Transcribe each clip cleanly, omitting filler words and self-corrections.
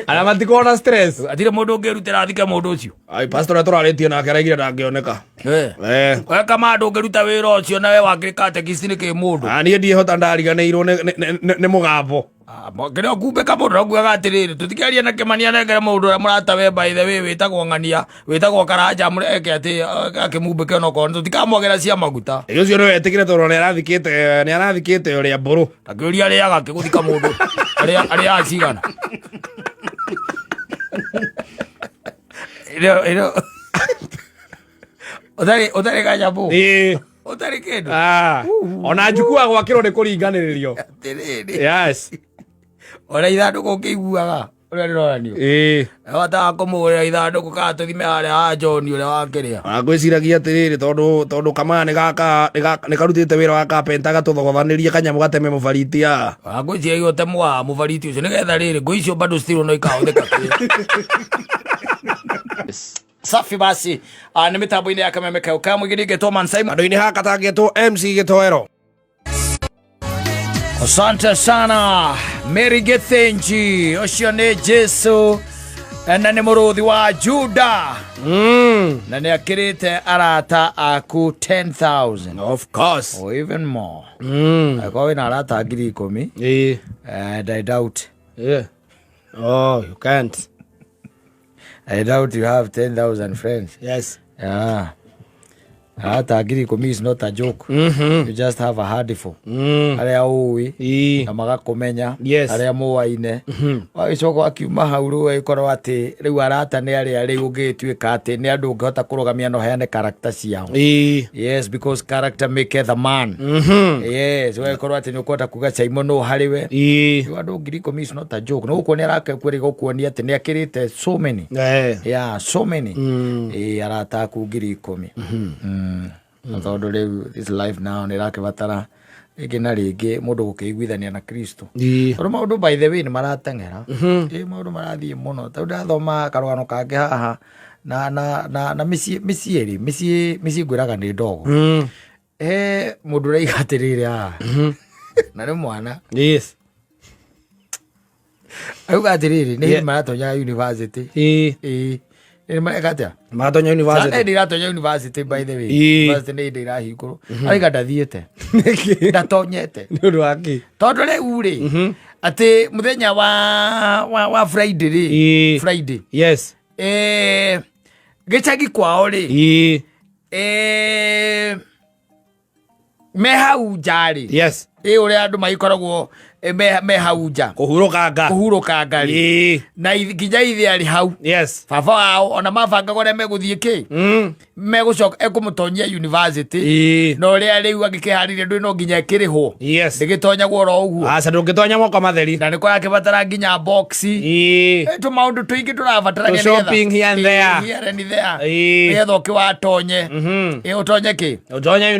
Ala matikona stress. Atire mundu ngerutira athike mundu ucio. Ai pastor atũrarĩtie nake araigire ndangĩoneka. We kama andu ngeruta wĩra ucio nawe wakĩrĩka tekisi nĩ kĩ mundu. Niĩ ndihota ndariganĩirwo nĩ mũgambo. Kĩrĩa kumbĩka mũndũ nakuaga atĩrĩrĩ tũtikĩaria na Kĩmani anengere mũndũ ũrĩa mũrata we by the way wĩtagwo Ng'ania wĩtagwo Karanja mũreke atĩ akĩmumbĩke onokorwo tũtikamwagĩra cia maguta. Ũcio nĩ wetĩkĩre tondũ nĩarathikĩte ũrĩa mbũrũ. Takĩũria arĩaga akĩgũthika mũndũ arĩa acigana. Ũtarĩ kanyamũ. Ũtarĩ kĩndũ. Ona njukua gwakĩrwo nĩ kũringanĩrĩrio. Yes. Ona ithandũkũ ũkĩiguaga ũrĩa ndĩronanio. Wataga kũmũgũrĩra ithandũkũ kana tũthime harĩa ha John ũrĩa wakĩrĩa. Ngwĩciragia atĩrĩrĩ tondũ Kamaya nĩ karutĩte wĩra wa kapenta gatũthogothanĩrie kanyamũ gateme mũbariti ya. Ngwĩciragia ũtemu wa mũbariti ũcio nĩgetha rĩrĩ ngũ icio bado still no ikahũthĩka. Safi basi nĩ mĩtambo-inĩ ya Kameme Kau ka mũigĩri ngetwo Mansai andũ-inĩ haka tangĩtwo MC Gĩtoero. Asante sana Mary Gethenji ũcio nĩ Jesu na nĩ mũrũthi wa Juda na nĩ akĩrĩte arata aku 10,000 of course or even more kwa wĩna arata 10,000 and I doubt oh you can't I doubt you have 10,000 friends. Yes. Yeah. Hata 10,000 is not a joke. You just have a handful. Aria uwi na magakumenya aria muwaine. Wagicoko akiuma hau ru ikorwo ati riu arata ni aria riu ungituika ati ni andu ungihota kurugamia no heane character ciao. Yes, because character make the man. Yes, we ikorwo ati ni ukota kuga chaimo no hariwe. Riu andu 10,000 is not a joke. No uko ni arake kwiri gukuonia ati ni akirite so many. Yeah, so many. Arata ku 10,000. Tondu riu this life now ni rakibatara igi na ringi mundu gukiguithania na Kristo. Tondu maundu by the way ni maratengera. Maundu marathie muno. Tondu ndathoma karwano kange haha na misi ngwiraga ni ndogo. Mundu raiga atiriri na ni mwana. Yes. Auga atiriri ni maratonya university. Matonya university. Sasa ndiratonya university by the way. University ni ndirahingũrwo. Araiga ndathiĩte. Ndatonyete. Nĩ ũndũ waki. Tondu rĩu rĩ atĩ mũthenya wa Friday rĩ. Friday. Yes. Gĩcagi kwao rĩ. Me hau nja rĩ. Yes. Ũrĩa andũ magĩkoragwo me hau nja kũhurũkanga rĩ na nginya ithe arĩ hau. Yes. Baba wao ona mabangaga ũrĩa megũthiĩ kĩ megũcoka ekũmũtonyia university na ũrĩa rĩu angĩkĩharĩria ndũĩ no nginya ekĩrĩhwo. Yes. Ndĩgĩtonyagwo oro ũguo. Aca ndũngĩtonya moko matheri. Na nĩ kũrakĩbatara nginya box. Tũmaũndũ tũingĩ tũrabatarania shopping here and there. Nĩgetha ũkĩwatonye ũtonye kĩ ũtonye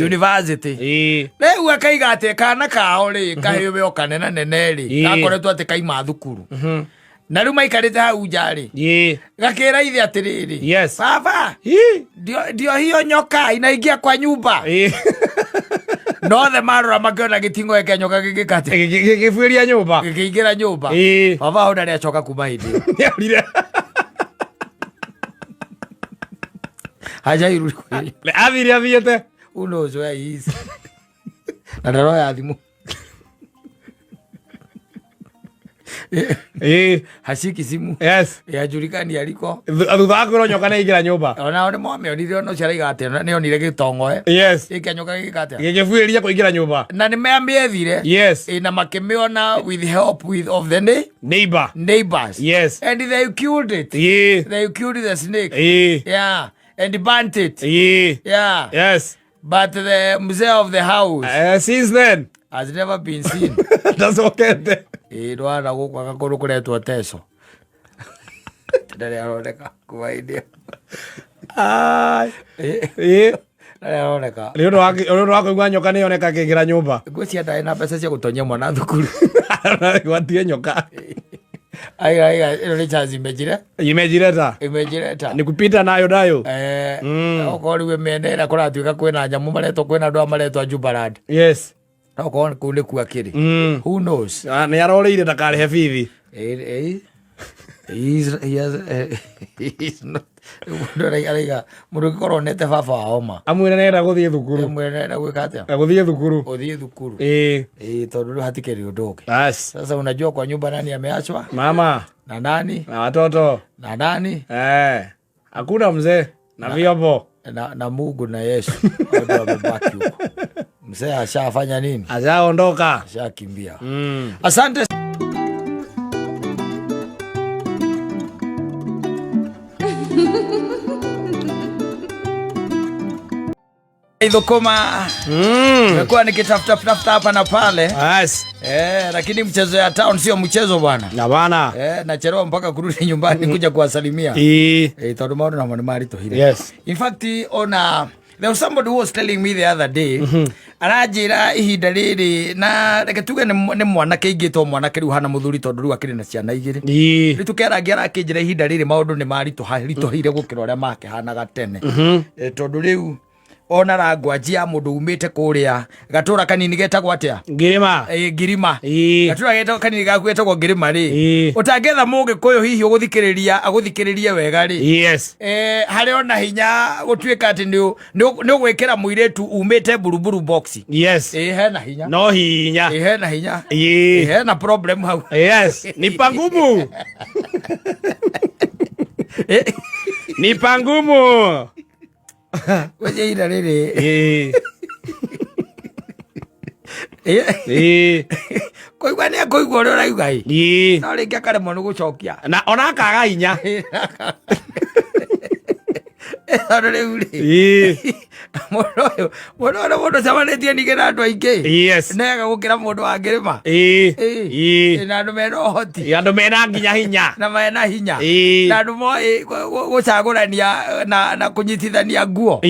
university. Rĩu akaiga atĩ kana kao rĩ kahĩwe kanena nene rĩ gakoretwo atĩ kaima thukuru. Na rĩu maikarĩte hau nja rĩ gakĩra ithe atĩrĩrĩ. Yes. Baba ndio hiyo nyoka inaingia kwa nyumba. No the marora makĩona gĩtingo gĩkĩa nyoka gĩgĩkate gĩgĩbuĩria nyũmba gĩkĩingĩra nyũmba. Baba hau ndarĩ acoka kuma hĩndĩ ĩyo. Hajairu athiĩte who knows where he is. Na ndaroya thimũ hashiki simu. Yes. Yajulikani aliko thutha wa kwĩrwo nyoka nĩaingĩra nyũmba. Ona nĩ mwamĩonire no ciaraiga atĩ nĩonire gĩtongoe. Yes. Gĩkĩnyoka gĩkate gĩgĩbuĩria kũingĩra nyũmba. Na nĩmĩethire. Yes. Na makĩmĩona with help of the neighbors. Yes. And they killed it. They killed the snake. Yeah. And burnt it. Yeah. Yes. But the mzee of the house since then has never been seen. That's okay. Rwanda gũkũ agakũrũ kũretwo Teso. Ndarĩ aroneka kuma India. Ndarĩ aroneka. Nĩ ũndũ wa kũigua nyoka nĩyoneka akĩingĩra nyũmba. Ngwĩciria ndarĩ na mbeca cia gũtonyia mwana thukuru. Gwatie nyoka. Aiga ĩno nĩ chance imejire ta. Nĩ kupita nayo dayo. Okorwo rĩu mĩena ĩrĩa kũratuĩka kwĩna nyamũ maretwo kwĩna andũ maretwo Jubaland. Yes. no ko kune ku akiri who knows ni aroreire ndakarehe bithi he's not mundu gikoro nete baba wao ma amwire nenda guthie thukuru amwire nenda gwika atia guthie thukuru tondu hatikeri undu ungi. Sasa unajua kwa nyumba nani ameachwa? Mama na nani na watoto na nani hakuna mzee na vyombo na Mungu na Yesu ndio wamebaki huko. Mzee ashafanya nini? Ashaondoka, ashakimbia. Asante. Idhokoma nimekuwa nikitafuta hapa na pale. Lakini mchezo ya town sio mchezo bwana. Na bwana. Nachelewa mpaka kurudi nyumbani kuja kuwasalimia. Tondu maundu na mari to hire. Yes. In fact there was somebody who was telling me the other day aranjira ihinda riri na reke tuge ni mwanake ingitwo mwanake riu hana muthuri tondu riu akiri na ciana igiri riu tukerangia akinjira ihinda riri maundu ni marituhire gukira uria makihanaga tene tondu riu ona rangwanjia mundu umite kuria gatura kanini getagwo atia Ngirima Ngirima gatura getagwo kanini gaku getagwo Ngirima ri utangetha Mugikuyu hihi aguthikiririe wega ri hari ona hinya gutuika ati ni ugwikira muiretu umite buruburu box hena hinya no hinya hena hinya hena problem hau ni pangumu ni pangumu Wewe ina nini? Koigwa ni akoigwa uri uraiga i. No ringi akaremwo ni gucokia. Na ona akaga hinya. Mundu camanetie ningĩ na andũ aingĩ nega gũkĩra mũndũ wa Ngirima na andũ mena ũhoti andũ mena nginya hinya na mena hinya na andũ moĩ gũcagũrania na kũnyitithania nguo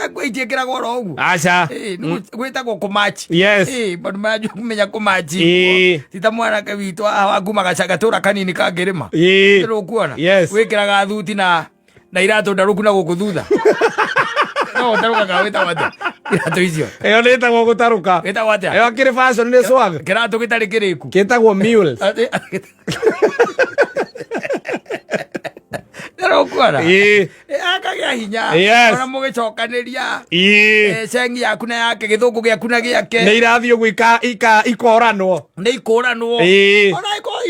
nguo itiĩkĩragwo oro ũguo gwĩtagwo kũmachi bado manjua kũmenya kũmachi ti ta mwanake witũ wa nguma gatũra kanini ka Ngirima nĩrũkuona gwĩkĩraga thuti na iratu ndaruku na guku thutha no taruka ka wita wata iratu icio eyo nitagwo gutaruka wita wata eyo akiri fashion ni swag kiratu gitari kiriku kitagwo mule Kuona akagia hinya ona mugicokanĩria cengi yaku na yake githungu gĩaku na gĩake nĩ irathio gwika ikoranwo ona iko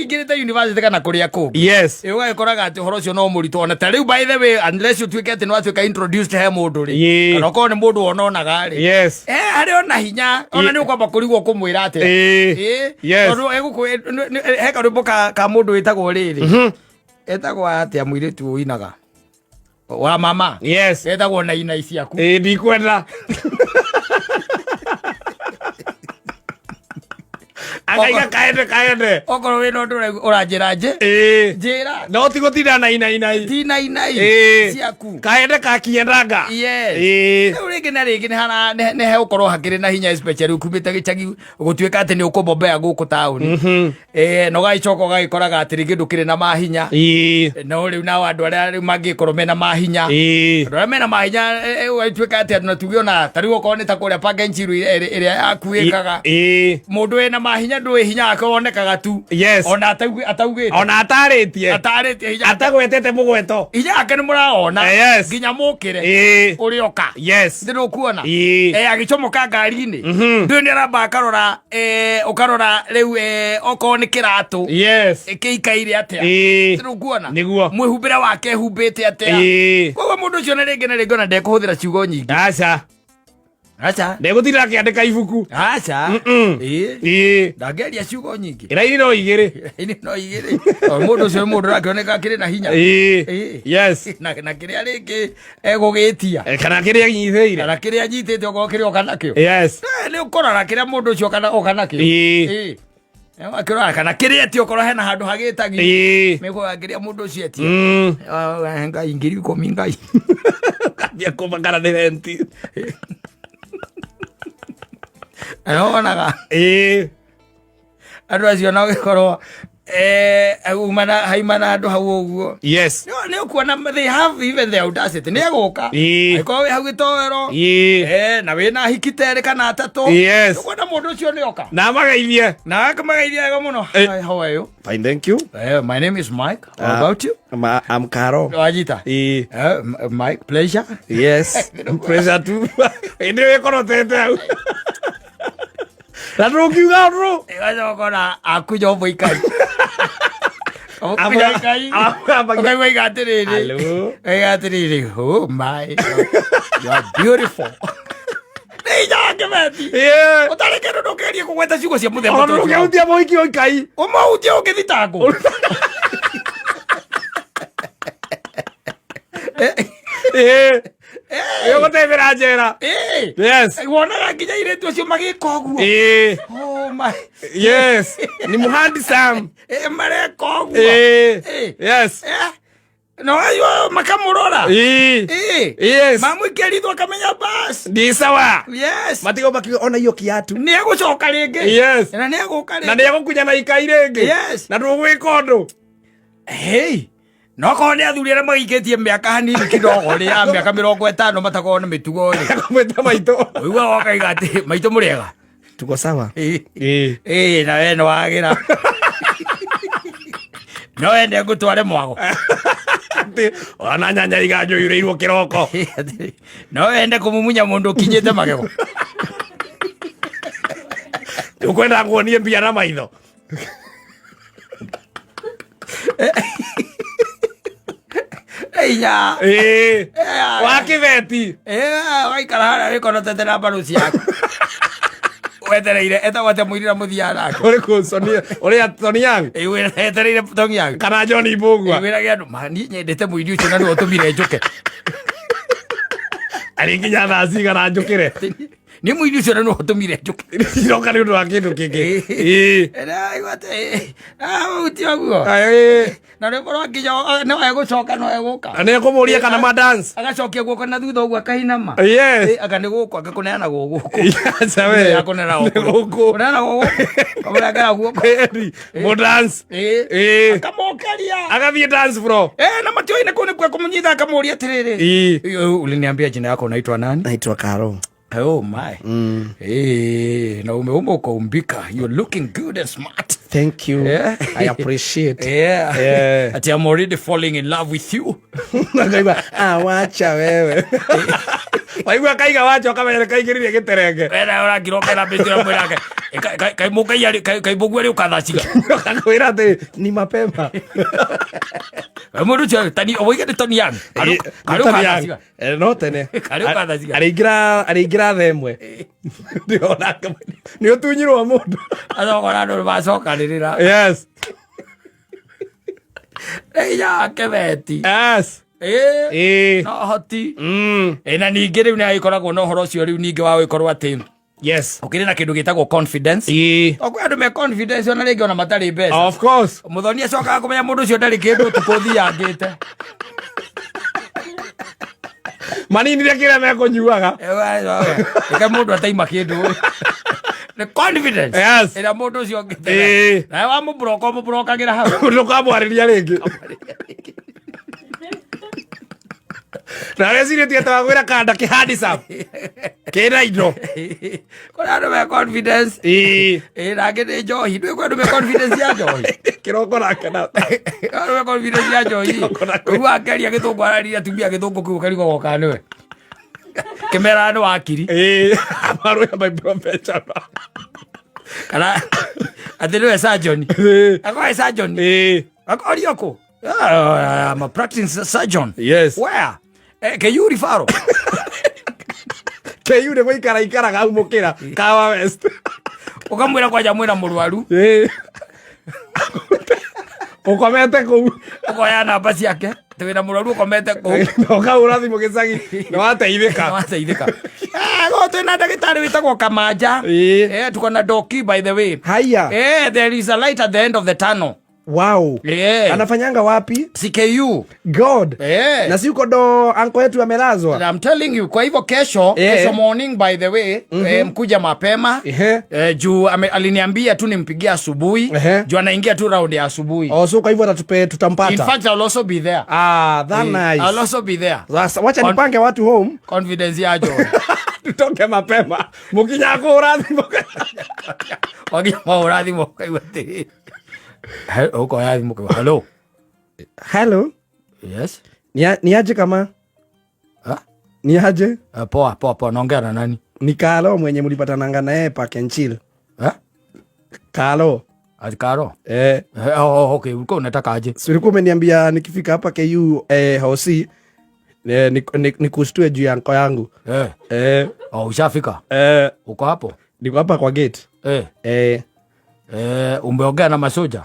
ingĩrĩte university kana kũrĩa kũngĩ ũgagĩkoraga atĩ ũhoro ũcio no mũritũ ona ta rĩu by the way unless ũtuĩke atĩ nĩwatuĩka introduced he mũndũ rĩ kana okorwo nĩ mũndũ wononaga rĩ harĩ ona hinya ona nĩ ũkwamba kũrigwo kũmwĩra atĩ tondũ he karwĩmbo ka mũndũ wĩtagwo rĩrĩ etagwo atia muiretu uinaga wa mama etagwo na ina ciaku ndikwenda akaiga kaende okorwo wina undu uranjira njira no ti gutinda na ina ciaku kaende kakiendanga riu ringi na ringi ni he ukorwo hakiri na hinya especially ukumite gicagi gutuika ati ni ukubombea guku tauni no gaicoka gagikoraga ati ringi ndukiri na mahinya no riu na andu aria mangikorwo mena mahinya andu aria mena mahinya gatuika ati andu tugiona tariu okorwo ni ta kuria panga nchiru iria yakuikaga mundu wina mahinya ndui hinya wake wonekaga tu ona ataugite ona ataritie hinya atagwetete mugweto hinya wake ni muraona nginya mukire urioka ndiru kuona agicomoka ngari-ini ndui ni aramba akarora ukarora riu okorwo ni kiratu kiikaire atia ndiru kuona mwihumbire wake humbite atia koguo mundu ucio na ringi na ringi ona ndekuhuthira ciugo nyingi acha ndegutira akiandika ibuku ndageria ciugo nyingi iraini no igiri mundu ucio mundu rakioneka akiri na hinya na kiria ringi egugitia kana kiria nyithiire kana kiria nyitite okorwo kiri okanakio ni ukorora kiria mundu ucio okanakio akirora kana kiria ti okorwo hena handu hagitagi miguagiria mundu ucio eti ngai ngiri ikumi ngai kabia kumangana ni renti onaga andu acio no gikorwo umana haimana andu hau uguo. Yes. No kuona they have even the audacity. Ne guka. Ko we hau gitowero. Na we na hikitere kana atatu. Yes. Kuona mundu ucio ne oka. Na magaithie. Na akamagaithia ga muno. Hi, how are you? Fine, thank you. My name is Mike. How about you? I'm Karo. Wajita. Mike, pleasure. Yes. Pleasure too. Ndio iko tete hau. Na rukiuga ru. Ega kona akujo boikai. Okay, got it. Hello. I got it. Oh my. You are beautiful. Yeah. Otale kero no queria kuweta ciugo cia muthemba to. Ono ke utia moiki oikai. O mautia o githitago. Yo gutembera njera. Yes. Wonaga nginya iretu acio magika uguo. Oh my. Yes. Ni muhandisam. Mareka uguo. Yes. No ayo makamurora. Yes. Mamu ikerithwo akamenya bas. Ndi sawa. Yes. Matigo baki ona iyo kiatu. Ni egucoka ringi. Yes. Na ni eguka ringi. Na ni egukunya na ikai ringi. Yes. Na ndugwika undu. Hey. No ko ne athuri ara magiiketie miaka hanini kidogo ri ya miaka 50 matako na mitugo ri. Kumeta maito. Uiwa wakaiga ati maito muriega. Tuko sawa. Na we no wagira. No ende ngutware mwago. Ona nyanya iganjo ireirwo kiroko. No ende kumumunya mundu kinyete magego. Ukwenda kuonie mbia na maitho. Einya. Wakiveti. Waikara hara riko no tete na mbaru ciaku. Wetereire eta wate muirira muthia nake. Ore ku Sonia, ore Tony Young. Wira etereire Tony Young. Kana Johnny Mbugua. Wira gyandu mani nyendete muiri ucio na ni otumire njuke. Ari nginya thaa cigana njukire. Ni muiri ucio na ni otumire njuke. Iroka ni undu wa kindu kingi. Era igwate. Uti oguo. Na ni boro nginya no egucoka no eguka. Ne kumuria kana ma dance. Agacokia guoko na thutha uguo akainama. Yes. Aga ni guko agakuneana guko. Yes, awe. Akunena guko. Kunena guko. Kamera gara guko. Mo dance. Akamokeria. Agathie dance bro. Na matio ine kune kwa kumunyitha akamuria tiriri. Uliniambia jina yako unaitwa nani? Naitwa Karo. Oh my. Na umeumba ukaumbika. You're looking good and smart. Thank you. Yeah. I appreciate. Yeah. Ati I'm already falling in love with you. Wacha wewe. Waigua kaiga wacha kama kaigiririe giterenge. Wena ora giroka na betira mwirake. Kai mukai kai bogwere ukathaciga. Akakwira ati ni mapema. Mundu cio tani oigete Tony Young. Karu ukathaciga. No tene. Karu ukathaciga. Ariingira themwe. Ndiona kama ni utunyirwo mundu. Azogora ndo bacoka ririra. Yes. Ya kebeti. Yes. No hoti. Na ningĩ rĩu nĩ agĩkoragwo na ũhoro ũcio rĩu ningĩ wa gũkorwo atĩ yes ukiri na kindu gitagwo confidence okwa andu me confidence ona rĩngĩ ona matarĩ mbeca of course muthoni acokaga kumenya mundu ũcio ndarĩ kĩndũ tukuthi yangĩte manini kĩrĩa mekũnyuaga eka mundu ataima kĩndũ the confidence yes ĩrĩa mũndũ ũcio ongĩte na wa mũbrokagĩra hau ndũkamwarĩria rĩngĩ na rĩciria tieta gwĩra kanda kĩhandi sam kĩna indo kũrĩa andũ me confidence nake nĩ njohi ndũĩ kwĩ andũ me confidence ya njohi kĩroko nake na andũ me confidence ya njohi rĩu akeria gĩthũngũ ararĩria atumia gĩthũngũ kĩu karigo goka nĩwe kĩmera nĩ wakiri marũya my profession kana atĩ nĩwe surgeon akoe surgeon akorio kũ I'm a practicing surgeon. Yes. Where? KU referral. KU nĩ gũikara hau mũkĩra Kawa West. Ũkamwĩra kwanja mwĩra mũrwaru. Ũkomete kũu. Ũkoya namba ciake. Twĩna mũrwaru ũkomete kũu. Ũkaũra thimũ gĩcagi. Nĩwateithĩka. Nĩwateithĩka. Go twĩna ndagĩtarĩ wĩtagwo Kamanja. Tuko na Doki by the way. Haya. There is a light at the end of the tunnel. Wow. Yeah. Anafanyanga wapi? CKU. God. Yeah. Na si uko ndo anko yetu amelazwa. I'm telling you, kwa hivyo kesho morning by the way, mkuja mapema. Juu aliniambia tu nimpigia asubuhi. Juu anaingia tu round ya asubuhi. Oh, so kwa hivyo tutampata. In fact, I'll also be there. That's nice. I'll also be there. Sasa wacha nipange watu home. Confidence ya John. Tutoke mapema. Mukinya ko urathimo. Wakinya urathimo kwa wote. Hello. Hello. Yes. Ni aje kama? Ni aje? Poa, naongea na nani? Ni Kalo mwenye mlipatananga naye Park and Chill. Kalo. Karo? Okay, ulikuwa unataka aje? Si ulikuwa umeniambia nikifika hapa KU hosi nikushtue juu ya anko yangu. Ushafika? Uko hapo? Niko hapa kwa gate. Umeongea na masoja?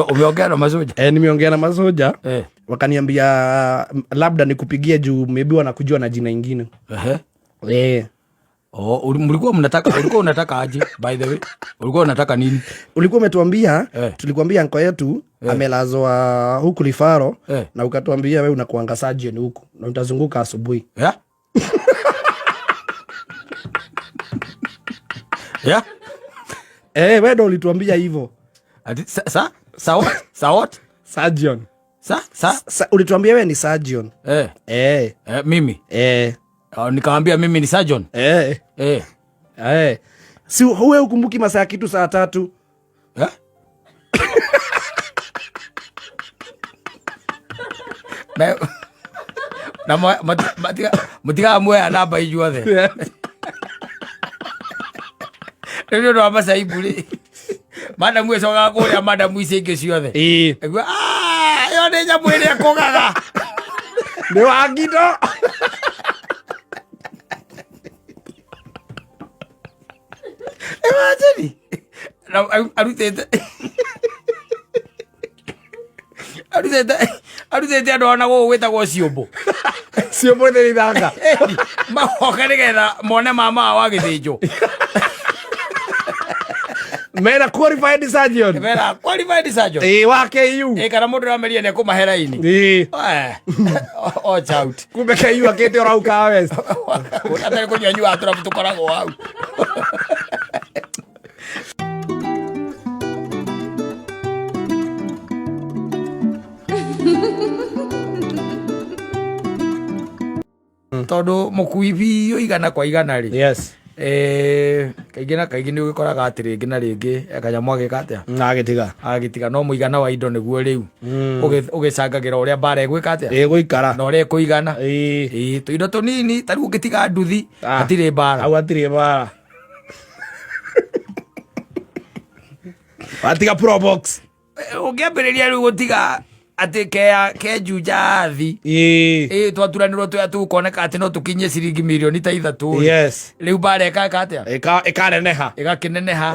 Umeongea na masoja? Nimeongea na masoja. Wakaniambia labda nikupigie juu maybe wanakujua na jina ingine. Ulikuwa unataka aje by the way? Ulikuwa unataka nini? Ulikuwa umetuambia, tulikuambia anko yetu amelazwa huku Lifaro na ukatuambia wewe unakuanga surgeon huku na utazunguka asubuhi. Wewe ndo ulituambia hivyo. What? Surgeon. Ulituambia wewe ni surgeon. Mimi. Nikamwambia mimi ni surgeon. Si wewe ukumbuki masaa kitu saa 3? Na matiga mwe anaba ijuothe. Ndio ndo amasa ibuli. Madam we soga ko ya madam we sege ciothe. Yo ne nyamu ile kogaga. Ni wangito. Imagine. Arutete andå ona gå gwä tagwo ciåmbå ciåmbå nä ithanga magoka nä getha mone mama wa gä thä njå mena qualified surgeon wa KU kana må ndå rameria nä kå mahe raini kumbe KU akä te å rauka west atarä kå nyua nyua tå rabu tå koragwo hau tondå må kui biå igana kwa igana rä kaingä na kaingä nä å gä koraga atä rä ngä na rä ngä kanyamå agä ka atä agä tiga no må igana wa indo nä guo rä u å gä cangagä ra å rä a mbara ä gwä ka atä gå ikara na å rä a kå igana tå indo tå nini tarä u å gä tiga nduthi atirä mbara au atirä mbara atiga probox å ngä ambä rä ria rä u gå tiga atä kenjunja thi twaturanä rwo tå tå koneka atä no tå kinyie ciringi mirioni ta 3 rä u mbara ĩkaka atä ĩgakä neneha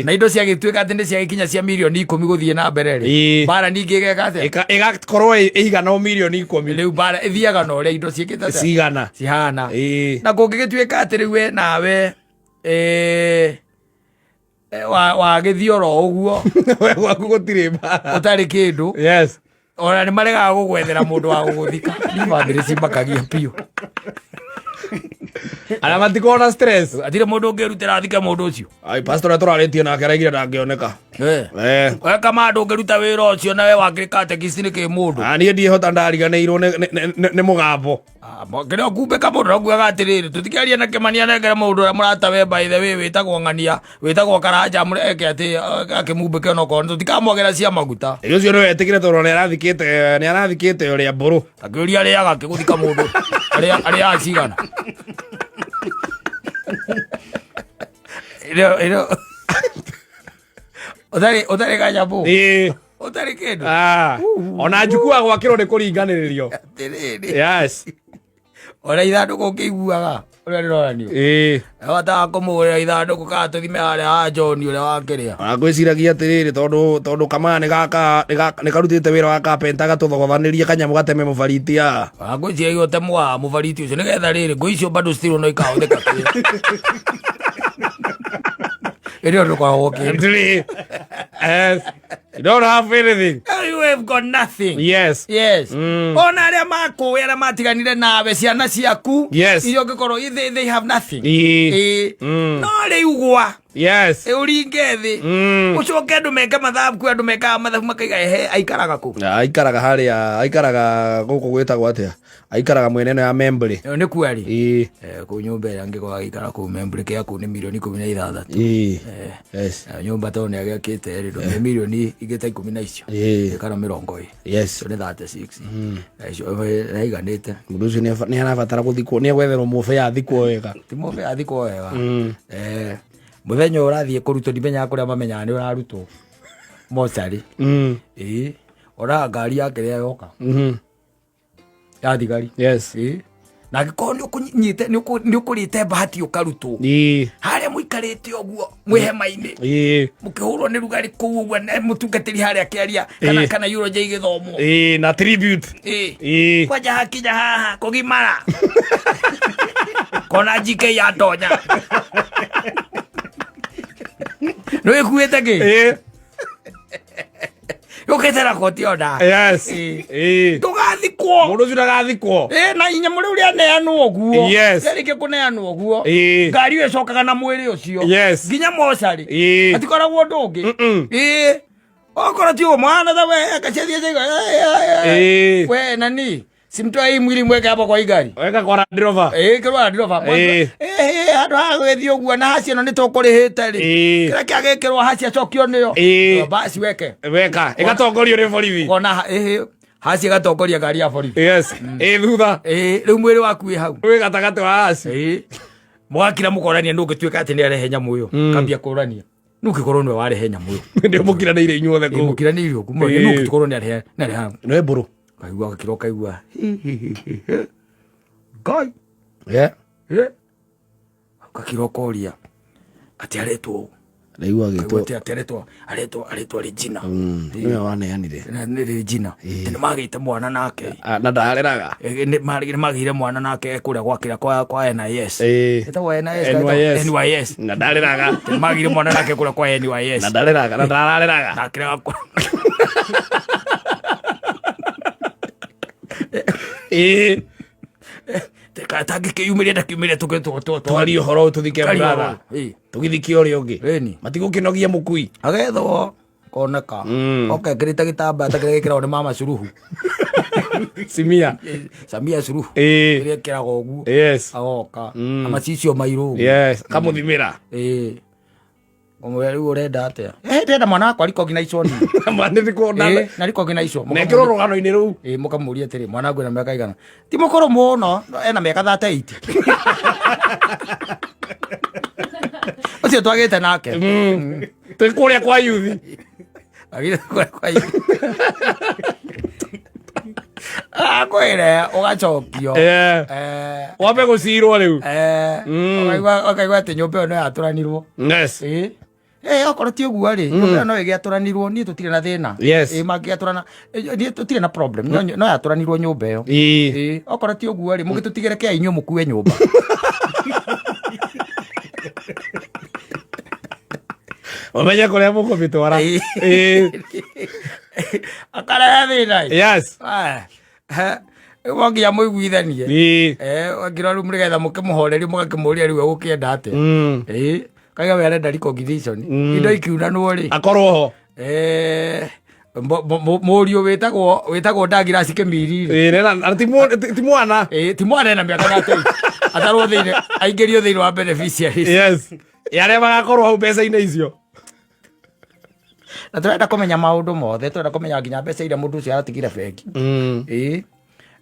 na indo ciagä tuä ka atä nä ciagä kinya cia mirioni 10 gå thiä na mbere rä mbara ningä ĩgeka atä ĩgakorwo ĩigana o mirioni 10 rä u mbara ĩthiaga na å rä a indo ciäkä te cihana na kå ngä gä tuä ka atä rä u we nawe wagä thiä oro å guo gwaku gå tirä mbara å tarä kä ndå ona nä maregaga gå gwethera må ndå wa gå gå thika ndimbathä rä cimbakagia piå ana matikona stress atirä må ndå å ngä rutä ra thike må ndå å cio pastor tå rarä tie nake araigire ndangä oneka kama ndå ngä ruta wä ra å cio nawe wakä katekisi nä kä må ndå niä ndiehota ndariganä irwo nä må gambo kä rä o kumbä ka må ndå akuaga atä rä rä tå tikäaria na kä mania nengere må ndå å rä a må ratawe baithe wä wä tagwo ng'ania wä tagwo karanja må reke atä akä mumbä ke onokorwo tå tikamwagera cia maguta å cio nä wetä kä re tondå nä arathikä te å rä a mbå rå akä å ria rä aga akä gå thika må ndå arä a acigana å tarä kanyamå å tarä kä ndå ona njukua gwakä rwo nä kå ringanä rä rio ona ithandå kå kä iguaga å rä a rä roranio wataga kå må gå rä ra ithandå kå kana tå thime harä a John å rä a wakä rä a ngwä ciragia atä rä rä tondå kamaa nä karutä te wä ra wa kapenta gatå thogothanä rie kanyamå gateme må baritia ngwä ciragia å temwa må bariti å cio nä getha rä rä ngå icio bandå citirwo no ikahå thä ka Ino ndukoragwo Yes. You don't have anything. You have got nothing. Yes. Yes. Ona aria makuwe aria matiganire nawe ciana ciaku. Yes. Iyo ngikorwo they have nothing. No riu gwa. Yes. Uringe thi. Ucoke andu meka mathabu kwi andu meka mathabu makaiga ehe aikaraga ku. Aikaraga haria aikaraga guku gwitagwo atia. Aikaraga mwene no ya Membri. Ni kweli. Ku nyumba ya ngiko aikara ku Membri kia ku ni milioni 16. Yes. Nyumba to ni agakite ri do milioni igita 10 na icio. Ikara 20. Yes. So ni 36. Icio aiganite. Mundu ucio ni arabatara guthikwo ni gwetherwo mufe ya thikwo wega. Ti mufe ya thikwo wega. Muthenya urathie kurutwo ndimenya kuria mamenya ni urarutwo mosari ora ngari yake ria yoka ya thigari. Yes. Na giko ni ukunyite ni ukurite bahati ukarutwo haria muikarite oguo mwihema-ini mukihurwo ni rugari kuu uguo mutungatiri haria kiaria kana euro je igithomo na tribute kwaja hakinya haha kugimara kona jike ya tonya no ikuete ki uketera koti ona. Yes. Tugathikwo mundu ucio ndagathikwo na inya muri uria neanwo oguo. Yes. Yarike kuneanwo oguo ngari iyo icokaga na mwiri ucio. Yes. Nginya mocari atikoragwo ndungi okora ti mwana da we akachedia jego we nani simtoa hii mwili mweka hapo kwa igari weka kwa driver kirwa driver andu hagwethio guo na haci no nitukurihite ri kira kiagekirwo haci acokio niyo basi weka igatongorio ni borithi kona haci igatongoria ngari ya borithi. Yes. Thutha riu mwiri waku wi hau wi gatagati wa haci mwakira mukorania ndungituika ati ni arehe nyamu uyo kambia kurania nukikorwo nwe warehe nyamu uyo ndio mukiranire inyuothe ku mukiranire ku nukikorwo ni arehe no mburu kaigua kiroka igua kai kakirokoria ati aretwo Leigua gitu. Aretwo Regina. Niwe waneanire. Ni Regina. Tene magite mwana nake. Na ndareraga. Ni magire mwana nake kuria gwakira kwa NIS. Etagwo NYS. Na ndareraga. Tene magire mwana nake kuria kwa NYS. Na ndareraga. Na ndareraga. Nakira kwa. Tagi kiyumiria ndakiumiria twari uhoro tuthike brother tugithike uri ungi matigukinogia mukui agethwo koneka okay kirita gitamba takigikira ni mama Suluhu Samia Suluhu iria kirago ugu agoka amacicio mairu kamuthimira omweri urenda atia ndenda mwana wakwa recognition mwana ndikona na recognition nekiro rugano-ini ru mukamuria atiri mwana wangu na miaka igana ti mukoro muno ena miaka 38 ucio twagite nake twikuria kwa yuthi agire kwa yuthi akwire ugacokio wambe gucirwo riu okaigua ati nyumba ĩyo no yatũranirwo okorwo ti ũguo rĩ nyumba ĩyo no ĩgĩatũranirwo niĩ tũtirĩ na thĩna mangĩatũrana niĩ tũtirĩ na problem no yatũranirwo nyumba ĩyo okorwo ti ũguo rĩ mũgĩtũtigĩre kĩa inyuĩ mũkue nyumba wamenye kũrĩa mũkũmĩtwara akarehe thĩna wanginya mũiguithanie ngĩrwo rĩu nĩgetha mũkĩmũhorerie mũgakĩmũria rĩu egũkĩenda atĩa kaiga we arenda recognition indo ikiunanwo rĩ akorwo ho mũriũ wĩtagwo Ndagirasi Kĩmiri ti mwana ena mĩaka 38 atarwo thĩinĩ aingĩrio thĩinĩ wa beneficiaries arĩa magakorwo hau mbeca-inĩ icio na tũrenda kũmenya maũndũ mothe tũrenda kũmenya nginya mbeca iria mũndũ ũcio aratigire bengi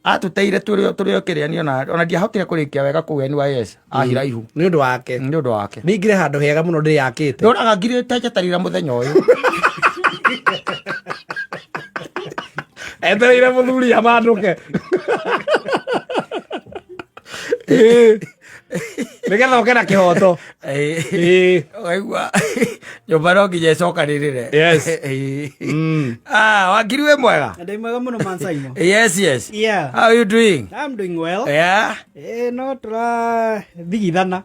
atũteire tũrĩ okĩrĩani ona ndiahotire kũrĩkia wega kũu NYS ahira ihu nĩ ũndũ wake ningire handũ hega mũno ndĩyakĩte ndoraga ngirĩte njetarira mũthenya ũyũ etereire mũthuri amandũke nĩgetha ũke na kĩhoto Waigua nyumba no nginya icokanirire. Yes. Wakiri we mwega? Ndĩ mwega mũno Mansaimo. Yes, yes. Yeah. How are you doing? I'm doing well. Yeah. No tũrathigithana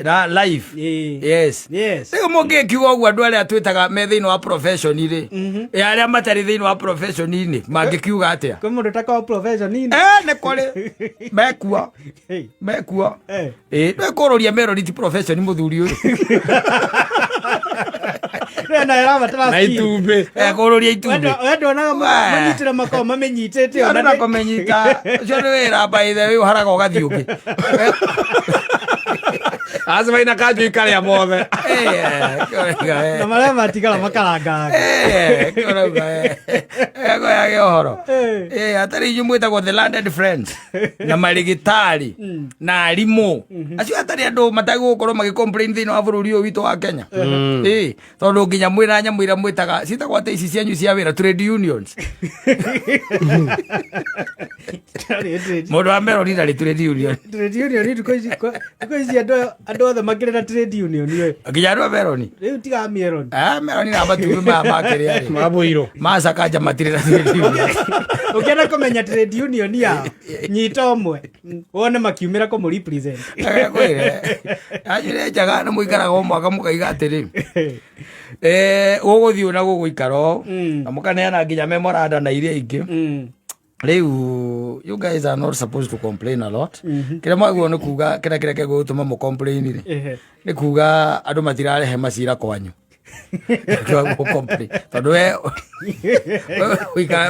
na live. Yes. Yes. Rĩu mũngĩkiuga ũguo andũ arĩa twĩtaga me thĩinĩ wa profession-rĩ, arĩa matarĩ thĩinĩ wa profession-inĩ mangĩkiuga atĩa? Kwĩ mũndũ ũtakaga profession-inĩ? Nĩ kũrĩ mekuo. Nĩkũrũria meroni ti profession mũthuri ũyũ. Na itumbĩ. Kũrũria itumbĩ. Wendonaga manyitĩre makao mamenyitĩte. Andũ na kũmenyita. Ũcio nĩ wĩra by the way ũharaga ũgathiĩ ũngĩ. Azima ina kanjũ ikarĩa mothe. Na marĩa matigara makarangaga. Yage ũhoro. Hatarĩ inyuĩ mwĩtagwo the landed friends na marigitari na arimũ. Acio hatarĩ andũ matagũkorwo magĩcomplain thĩinĩ wa bũrũri ũyũ witũ wa Kenya. Tondũ nginya mwĩna nyamũ iria mwĩtaga citagwo atĩ ici cianyu cia wĩra trade unions. Mũndũ wa Meroni ndarĩ trade union. Trade union thikũ ici andũ othe makĩrĩ na trade union. Nginya andũ a Meroni. Rĩu tiga Meroni. Meroni na matumbĩ maya makĩrĩa mabũirwo macakanja matirĩ na trade union. Ũkĩenda kũmenya trade union yao nyita ũmwe wone makiumĩra kũmũ represent. Ajire njaga nĩ mũikaraga o mwaka mũkaiga atĩrĩ gũgũthiĩ na gũgũikara na mũkaneana nginya memoranda na iria ingĩ. Rĩu you guys are not supposed to complain a lot. Kĩrĩa mwagwo nĩ kuga kĩrĩa gĩgũtũma mũcomplain nĩ kuga andũ matirarehe macira kwanyu. Tondũ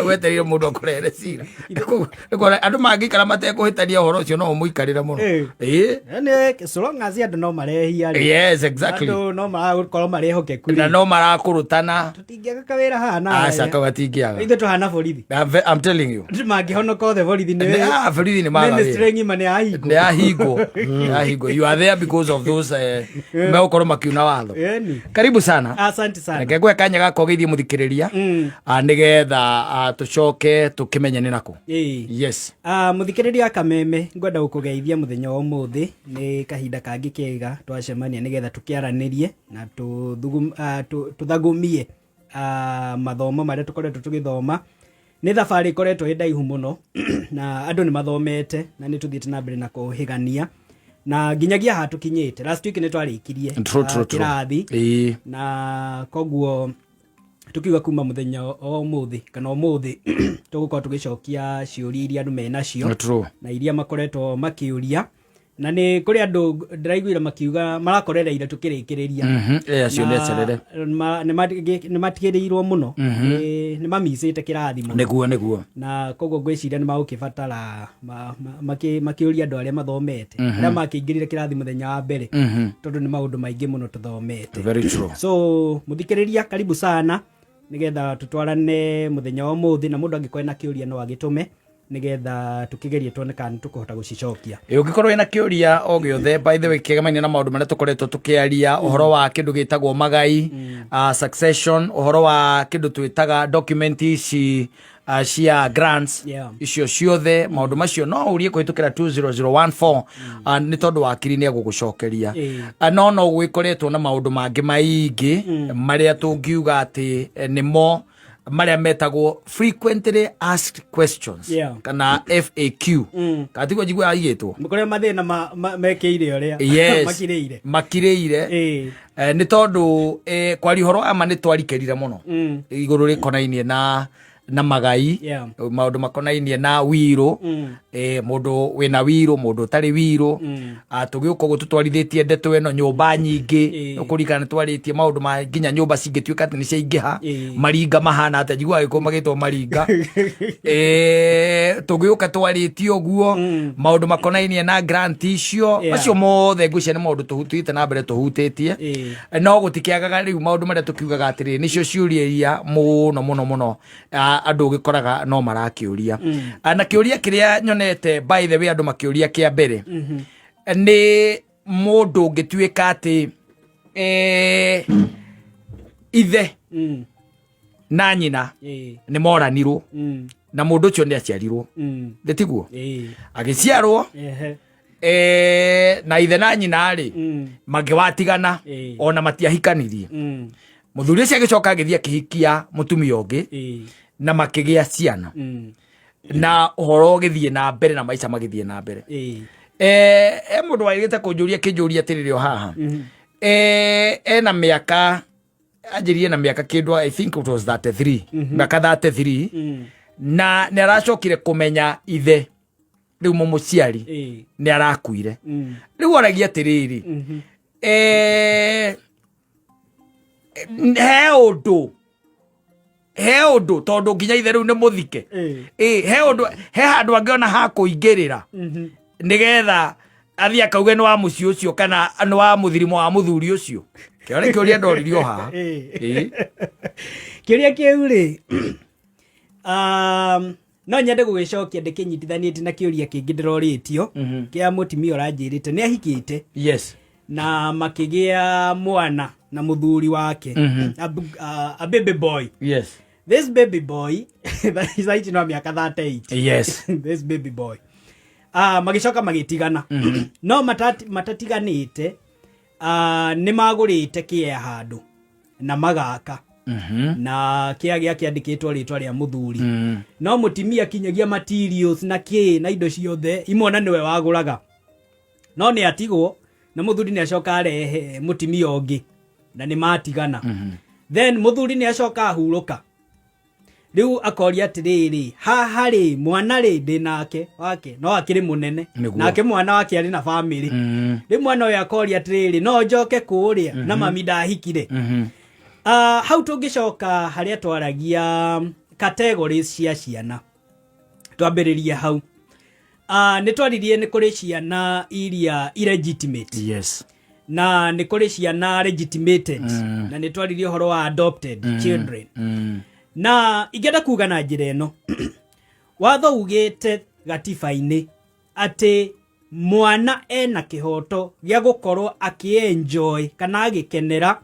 wetereire mũndũ akũrehere cira. Andũ mangĩikara matekũhĩtania ũhoro ũcio no mũikarĩre mũno. So long as andũ no marehia. Yes, exactly. Andũ no marakorwo marehokeku. Na no marakũrũtana. Tũtingĩaga kawĩra hana. Aca gatingĩaga. Ithuĩ tũhana borithi. I'm telling you. Mangĩhonoka othe borithi nĩ. Borithi nĩ maga. Ministry ng'ima nĩ yahingwo. You are there because of those megũkorwo makiuna watho. Karibu sana. Asante sana. Ngegwe kanya gako geithie muthikiriria nigetha tucoke tukimenye ni nako. Yes. Muthikiriria Kameme ngwenda gukugeithia muthenya wa umuthi ni kahinda kangi kega twacemania nigetha tukiaranirie na tuthagumie mathomo maria tukoretwo tugithoma. Ni thabari ikoretwo indaihu muno na andu ni mathomete na ni tuthiite na mbere na kuhigania na nginyagia hatukinyite. Last week ni twarikirie kirathi na koguo tukiuga kuma muthenya o umuthi kana umuthi tugukorwo tugicokia ciuria iria andu menacio na iria makoretwo makiuria na ni kuri andu ndiraiguira makiuga marakorereire tukirikiriria ni matigiriirwo muno ni mamisite kirathi muno niguo na koguo ngwiciria ni magukibatara makiuria andu aria mathomete aria makingirire kirathi muthenya wa mbere tondu ni maundu maingi muno tuthomete. Very true. So muthikiriria karibu sana nigetha tutwarane muthenya wa umuthi na mundu angikorwo na kiuria no agitume nigetha tukigerie tuone kana tukuhota gucicokia. Ungikorwo ina kiuria o giothe by the way kigemania na maundu maria tukoretwo tukiaria uhoro wa kindu gitagwo magai succession uhoro wa kindu twitaga document ici cia grants icio ciothe maundu macio no urie kuhitukira 20014 ni tondu wakiri ni agugucokeria no gwikoretwo na maundu mangi maingi maria tungiuga ati nimo maria metagwo frequently asked questions kana FAQ katigwo jigwa ayitwo mukoria mathina mekeire uria makireire ni tondu kwari horo ama ni twarikerire muno iguru rikonainie na magai maundu makonainie na wiro mundu wina wiro mundu tari wiro tugiuka gututwarithitie ndeto eno nyumba nyingi ukurikana twaritie maundu ma nginya nyumba cingituika ati ni ciaingiha maringa mahana ate jigwa giko magitwo maringa tugiuka twaritie oguo maundu makonainie na grant icio acio mothe ngucia ni maundu tuhutite na mbere tuhutitie no gutikiagaga riu maundu maria tukiugaga atiri nicio ciuria muno andu gikoraga no marakiuria na kiuria kiria nyonete by the way andu makiuria kia mbere ni mundu ngituika ati ithe na nyina ni moranirwo na mundu ucio ni aciarirwo ndetiguo agiciarwo na ithe na nyina ri magiwatigana ona matiahikanirie muthuri ucio agicoka agithia kihikia mutumia ungi na makigia ciana na uhoro ugithie na mbere na maica magithie na mbere mundu waigite kunjuria kinjuria tiririo haha ena miaka ajirie na miaka kindu I think it was 33 miaka 33 na ni aracokire kumenya ithe riu mumuciari ni arakuire riu aragia tiriri he undu tondu nginya ithe riu ni muthike he undu he handu angiona ha kuingirira nigetha athi akauge ni wa muci ucio kana ni wa muthirimo wa muthuri ucio kiore kiuria ndoririo haha kiuria kiu ri no nyende gugicokia ndikinyitithanĩtie na kiuria kingi ndiroritio kia mutimia uranjirite ni ahikite yes na makigia mwana na muthuri wake a baby boy. Yes, this baby boy that is like no miaka 38. Yes. This baby boy magicoka magitigana no matatiganite ni magurite kia handu na magaka na kia kiandikitwo ritwa ria muthuri no mutimia kinyagia materials na na indo ciothe imwana niwe waguraga no ni atigwo na muthuri ni acoka arehe mutimia ungi na ni matigana then muthuri ni acoka ahuruka riu akoria atiriri haha ri mwana ri ndinake wake no akiri munene nake mwana wake ari na family ri mwana uyu akoria atiriri no njoke kuria na mami ndahikire hau tungicoka haria twaragia categories cia ciana twambiririe hau ni twaririe ni kuri ciana iria illegitimate. Yes. Na ni kuri ciana legitimated na ni twaririe horo wa adopted children na igenda kuga na njira eno watho ugite gatiba-ini ati mwana ena kihoto gya gukorwo akienjoy kana agikenera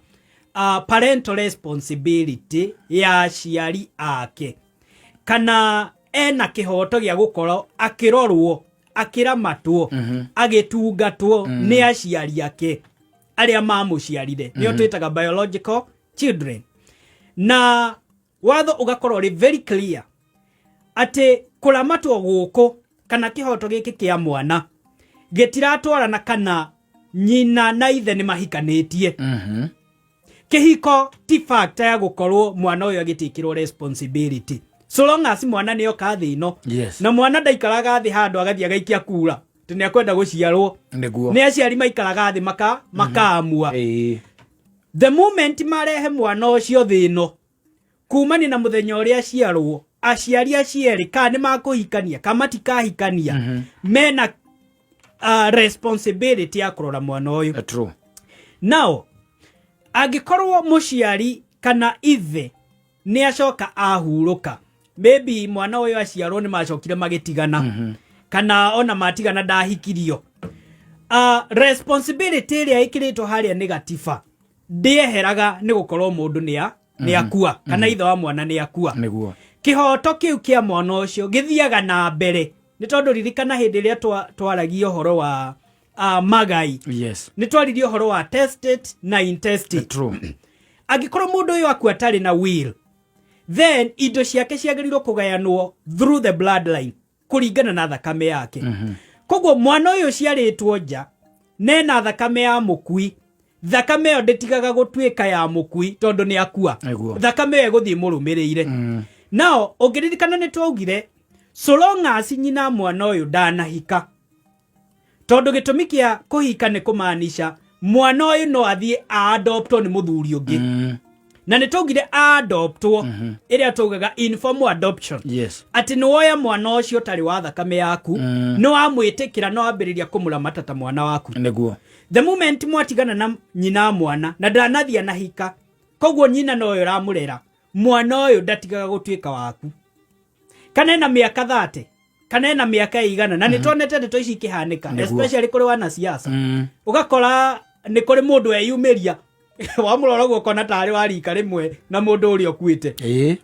parental responsibility ya aciari ake kana ena kihoto gya gukorwo akirorwo akiramatwo agitungatwo ni aciari ake aria mamuciarire nio twitaga biological children na watho ugakorwo ri very clear ati kuramatwo guku kana kihoto giki kia mwana gitiratwarana kana nyina na ithe ni mahikanitie kihiko ti factor ya gukorwo mwana uyu agitikirwo responsibility so long as mwana niyo kathi ino. Yes. Na mwana ndaikaraga thi handu agathia gaikia kura tene akwenda guciarwo ni aciari maikaraga thi makaamua the moment marehe mwana ucio thino kumani na muthenya uria aciarwo aciari acieri ka ni makuhikania kama tikahikania mena responsibility ya kurora mwana uyu. True. Now agikorwo muciari kana ithe ni acoka ahuruka maybe mwana uyu aciarwo ni macokire magitigana kana ona matigana ndahikirio responsibility iria ikiritwo haria negatifa ndieheraga ni gukorwo mundu ni akua kana ithe wa mwana ni akua niguo kihoto kiu kia mwana ucio githiaga na mbere ni tondu ririkana hindi ria twaragia horo wa magai. Yes. Ni twaririe horo wa tested na intested. True. Agikorwo mundu uyu aku atari na will then indo ciake ciagĩrĩirwo kũgayanwo through the bloodline kuringana na thakame yake. Koguo mwana uyu ciarĩtwo nja nena thakame ya mukui thakame yo ndetigaga gũtuĩka ya mukui tondu ni akua thakame yo ĩgũthiĩ mũrũmĩrĩire. Nao ũngĩririkana nĩ twaugire so long as nyina mwana uyu ndanahika tondu gĩtũmi kĩa kũhika nĩ kũmaanisha mwana uyu no athiĩ adoptwo nĩ mũthuri ũngĩ na nĩ twaugire adoptwo ĩrĩa tugaga informal adoption. Yes. Ati nĩ woya mwana ũcio tari wa thakame yaku no amwĩtĩkĩra no ambĩrĩria kũmũramata ta mwana waku nĩguo the moment mwatigana na nyina mwana na ndanathia na hika koguo nyina no yo ramurera mwana ũyũ ndatigaga gũtuĩka waku kana na mĩaka 30 kana na mĩaka igana na nĩ tuonete ndeto ici ikihanika especially kuri wana siasa ugakora nĩ kuri mundu eyumeria wamurora guko na tari wa rika rimwe na mundu uri okuite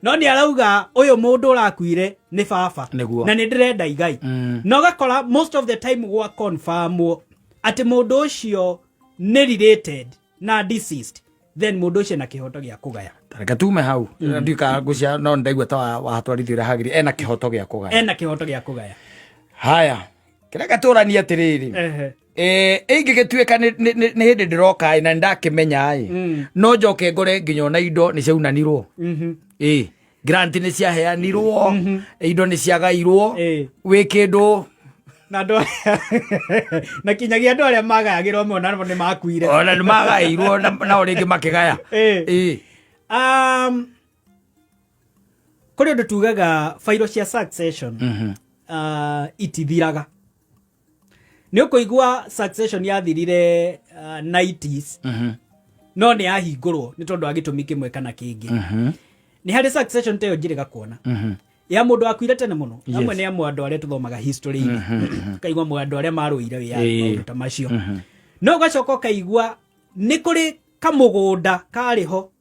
no ni arauga uyu mundu urakuire ni baba na ni ndirenda igai no gakora most of the time gwa confirm ati mundu ucio ni related na deceased then mundu ucio na kihoto gia kugaya tareka tume hau ndika gucia no ndaigua ta wa hatwarithira hagiri ena kihoto gia kugaya haya kira gaturania atiriri ingigituika ni hindi ndiroka na ndakimenya no njoke ngore nginya na indo ni ciaunanirwo grant ni ciaheanirwo indo ni ciagairwo wi kindu na ndo na kinyagia ndo aria magayagirwo mona ni makuire ona ni magairwo na oringi makigaya kuri ndu tugaga fairo cia succession itithiraga ni ukuigua succession yathirire 90s no ni yahingurwo ni tondu agitumi kimwe kana kingi ni hari succession teyo njiriga kuona ya mundu akuire tene muno amwe ni amwe andu aria tuthomaga history kaigwa mu andu aria maruire wi ya ta macio no gacoka kaigwa ni kuri kamugunda kariho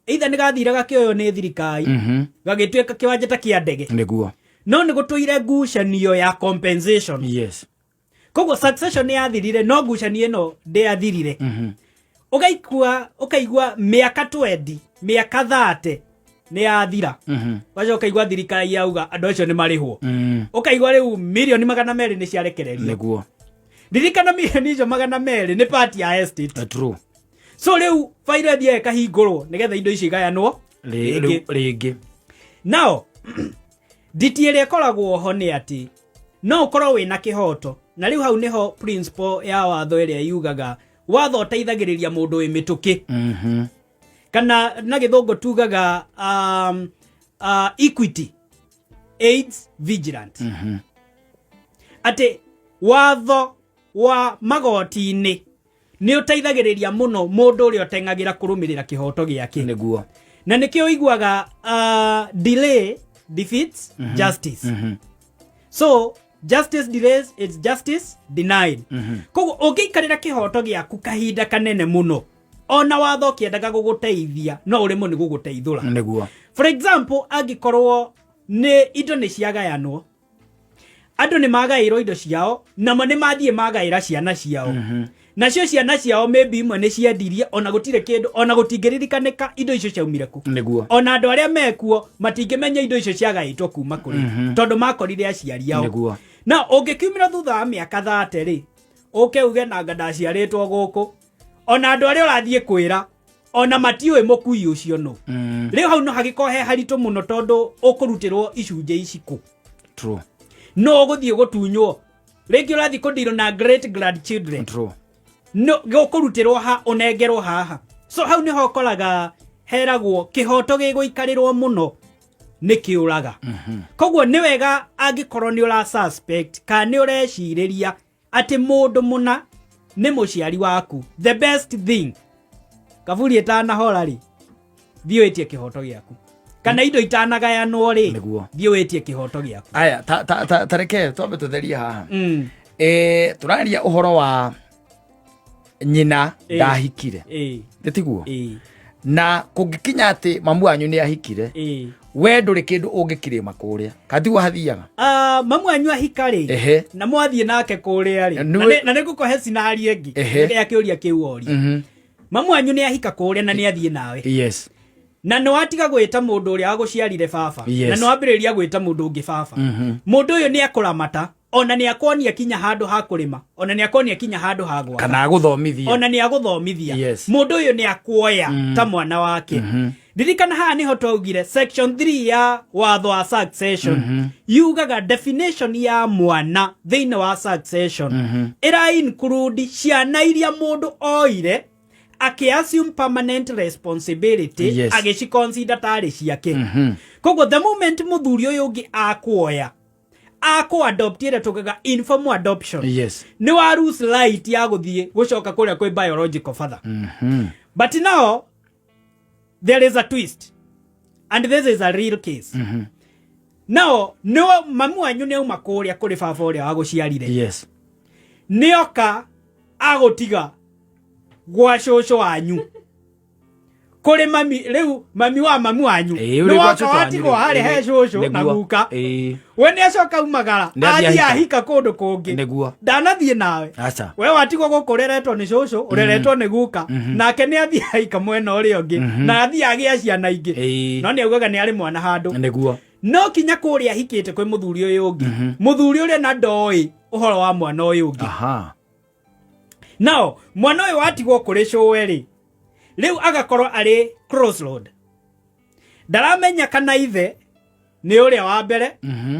either ni gathiraga kioyo ni thirikai gagituika kiwanja ta kia ndege niguo no ni gutuire ngucanio ya compensation kogo succession ni yathirire no ngucanio no ndiathirire ukaigua miaka 20 miaka 30 ni yathira wacho ukaigua thirikari yauga andu acio ni marihwo ukaigua riu milioni 200 ni ciarekererio niguo ndirikana milioni icio 200 ni part ya estate true so riu faira thie kahingurwo nigetha indo ici gayanwo ringi now ditiere koragwo ho ni ati no ukorwo wina kihoto na riu hau niho principle ya watho iria yugaga watho uteithagiriria mundu wi mituki kana na githungu tugaga equity aids vigilant ate watho wa magoti-ini ni uteithagiriria muno mundu uri otengagira kurumirira kihoto giake niguo na nikio igwaga delay defeats justice so justice delays it's justice denied kogo ugikarira kihoto giaku kahinda kanene muno ona watho kiendaga guguteithia no uri mu ni guguteithura niguo for example agikorwo ni indo ni ciagayanwo andu ni magairwo indo ciao na mo ni mathie magaira ciana ciao nacio ciana ciao maybe imwe ni ciendirie ona gutire kindu ona gutingiririkaneka indo icio ciaumire ku niguo ona andu aria mekuo matingimenya indo icio ciagaitwo kuma kuri tondu makorire aciari ao niguo na ungikiumira thutha wa miaka 30 ri uge na ngada ciaritwo guku ona andu aria urathie kwira ona matiwe mukui ucio no riu hau no hagikohe haritu muno tondu ukurutirwo icunje iciku true no guthie gutunywo ringi urathie kudiro na great grandchildren true no gukurutirwo ha unengerwo haha so hau niho koraga heragwo kihoto giguikarirwo muno ni kiuraga koguo ni wega angikorwo ni ura suspect ka ni ureciriria ati mundu muna ni muciari waku the best thing kaburi etana horari thioetie kihoto giaku kana indo itanagayanwo ri thioetie kihoto giaku aya tareke twambe tutheria haha turaria uhoro wa nyina ndahikire nditiguo na kungikinya ati mamu wanyu ni ahikire we nduri kindu ungikirima kuria katiguo hathiaga mamu wanyu ahikari na mwathie nake kuria ri na nigukohe sinari engi ya kiuria kiu ori mamu wanyu ni ahika kuria na ni athie nawe yes na no atiga gwita mundu uria aguciarire baba na no ambiriria gwita mundu ungi baba mundu uyu ni akuramata ona ni akonia kinya handu ha kurima ona ni akonia kinya handu ha gwaka kana aguthomithia ona ni aguthomithia mundu uyu ni akuoya ta mwana wake ndirikana haha niho twaugire section 3 ya watho wa succession yugaga definition ya mwana thiini wa succession ira include ciana iria mundu oire assume permanent responsibility agiconsider tari ciake kogo the moment muthuri uyu ungi akuoya adopt ire tugaga informal adoption ni wa lose right ya guthie gucoka kuria kwi biological father but now there is a twist and this is a real case now no mamu wanyu ni uma kuria kuri baba uria wa guciarire nioka agutiga gwa shosho wanyu kuri mami riu mami wa mamu wanyu no wakawatiko hari he shosho na guka we ne acoka umagara athi ahika kundu kungi ndanathie nawe we watigwo gukureretwo ni shosho ureretwo ni guka nake ne athi ahika mwena uri ungi na athi agia ciana ingi no ne augaga ni ari mwana handu no kinya kuri ahikite kwi muthuri uyu ungi muthuri uri na ndoi uhoro wa mwana uyu ungi now mwana uyu watigwo kuri showeri riu agakorwo ari crossroad ndaramenya kana ithe ni uria wa mbere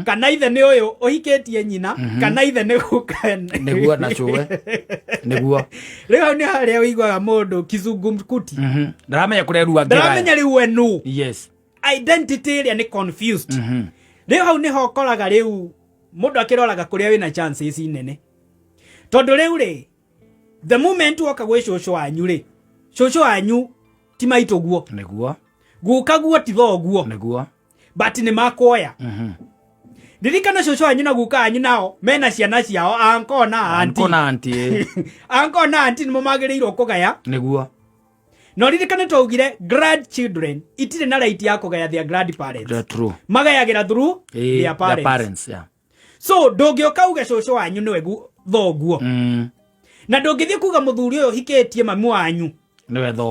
kana ithe ni uyu uhikitie nyina kana ithe ni guka niguo na chowe niguo riu ni haria uiguaga mundu kizungumkuti ndaramenya kuria ruwa ndaramenya riu enu yes identity ria ni confused riu hau ni ho koraga riu mundu akiroraga kuria wina chances nene tondu riu ri the moment woka gwe shosho wanyu ri shosho wanyu ti maito guo niguo guka guo ti thoguo niguo but ni makoya ndirikana shosho wanyu na guka anyu nao mena ciana ciao anko na auntie anko na auntie nimo magiriirwo kugaya niguo no ndirikana twaugire grandchildren itire na right ya kugaya their grandparents that's true magayagira through their parents yeah so ndungioka uge shosho wanyu niwe thoguo na ndungithie kuga muthuri uyu hikitie mamu wanyu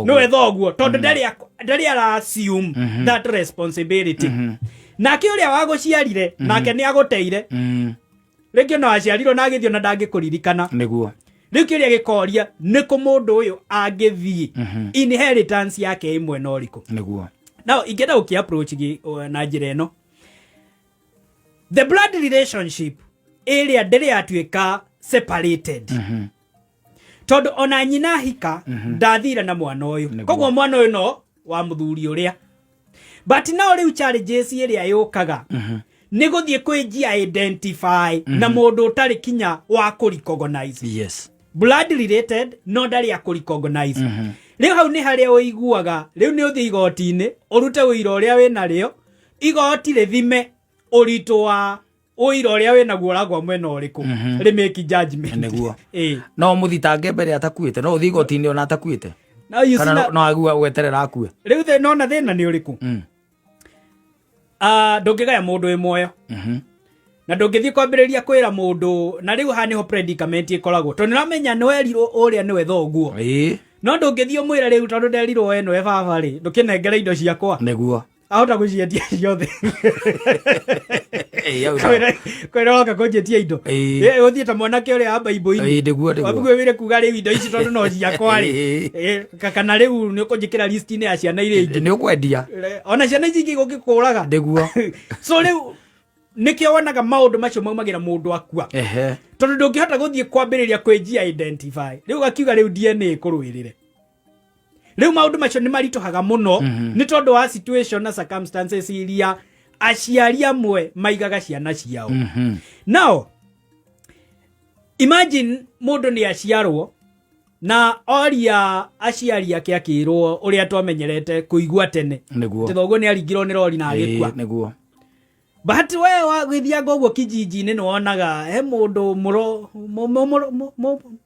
niwe thoguo tondu ndari ara assume that responsibility nake uria waguciarire nake ni aguteire rĩngĩ no aciarirwo na agĩthio na ndangĩkũririkana niguo rĩu kĩrĩa gĩkoria nĩ kũ mũndũ ũyũ angĩthiĩ inheritance yake ĩmwe na ũrĩkũ niguo now ingĩenda gũkĩ approach na njĩra ĩno the blood relationship ĩrĩa ndĩrĩ yatuĩka separated tondu ona nyina hika ndathira na mwana uyu koguo mwana uyu no wa muthuri uria but now riu challenges iria yukaga ni guthie kwijia identify na mundu utari kinya wa ku recognize yes blood related no ndari ya ku recognize riu hau ni haria uiguaga riu ni uthie igoti-ini urute uira uria wina rio igoti rithime uritu wa uira uria wina guo ragwa mwena uriku ri make judgment niguo no muthitange mbere atakuite no uthi igoti-ini ona atakuite kana no agua weterera akue riu the no na thina ni uriku ndungigaya mundu wi muoyo na ndungithie kwambiriria kwira mundu na riu ha niho predicament ikoragwo tondu ramenya no erirwo uria niwe thoguo no ndungithie mwira riu tondu nderirwo we niwe baba ri ndukinengere indo ciakwa niguo ahota guciendia ciothe kwira waka kunjetia indo uthie ta mwanake uria amba ibo-ini wabigwe wire kuga riu indo ici tondu no ciakwa ri kana riu ni ukunjikira list-ini ya ciana iria ingi ni ukwendia ona ciana ici ingi gukikuraga niguo so riu nikio wonaga maundu macio maumagira mundu akua tondu ndungihota guthie kwambiriria kwijia identify riu gakiuga riu DNA ikurwirire riu maundu macio ni maritohaga muno ni tondu wa situation na circumstances iria aciari amwe maigaga ciana ciao now imagine mundu ni aciarwo na oria aciari ake akirwo uria twamenyerete kuigua tene tithoguo ni aringirwo ni rori na agikua niguo but we wagithia goguo kijiji-ini ni wonaga he mundu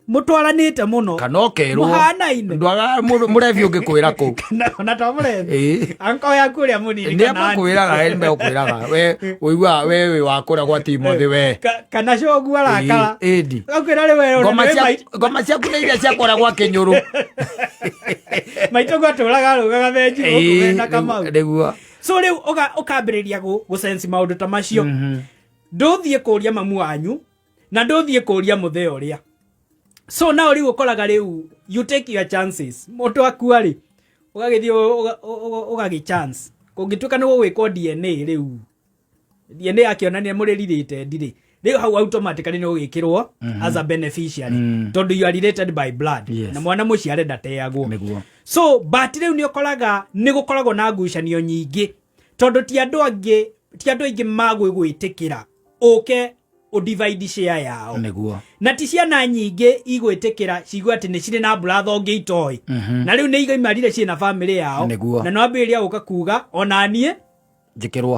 mutwaranite muno kana ukerwo muhanaine ndwaga murevi ungikwira ku na to murevi anko yaku uria munini kana akwiraga mbe ukwiraga we uigua we wakura gwa Timothy we kana shogu arakara edi akwira ri we ngoma ciaku ni iria ciakora gwa Kinyuru maito gwaturaga rugaga benji gukugenda Kamau niguo so riu ukambiriria gusense maundu ta macio nduthie kuria mamu wanyu na nduthie kuria muthee uria so now riu ukoraga riu you take your chances mundu akua ri ugagithie ugagi chance kungituka ni gwikwo DNA riu DNA akionania muririte ndiri riu hau automatically no gikirwo as a beneficiary tondu you are related by blood na mwana muciare ndateagwo so but riu ni ukoraga ni gukoragwo na ngucanio nyingi tondu ti andu aingi magwigwitikira uke o divide share yao na ti ciana nyingi igwitikira cigwa ati ni ciri na brother ungi itoi na riu ni igaimarire ciina family yao na no ambiria uka kuga ona nie njikirwo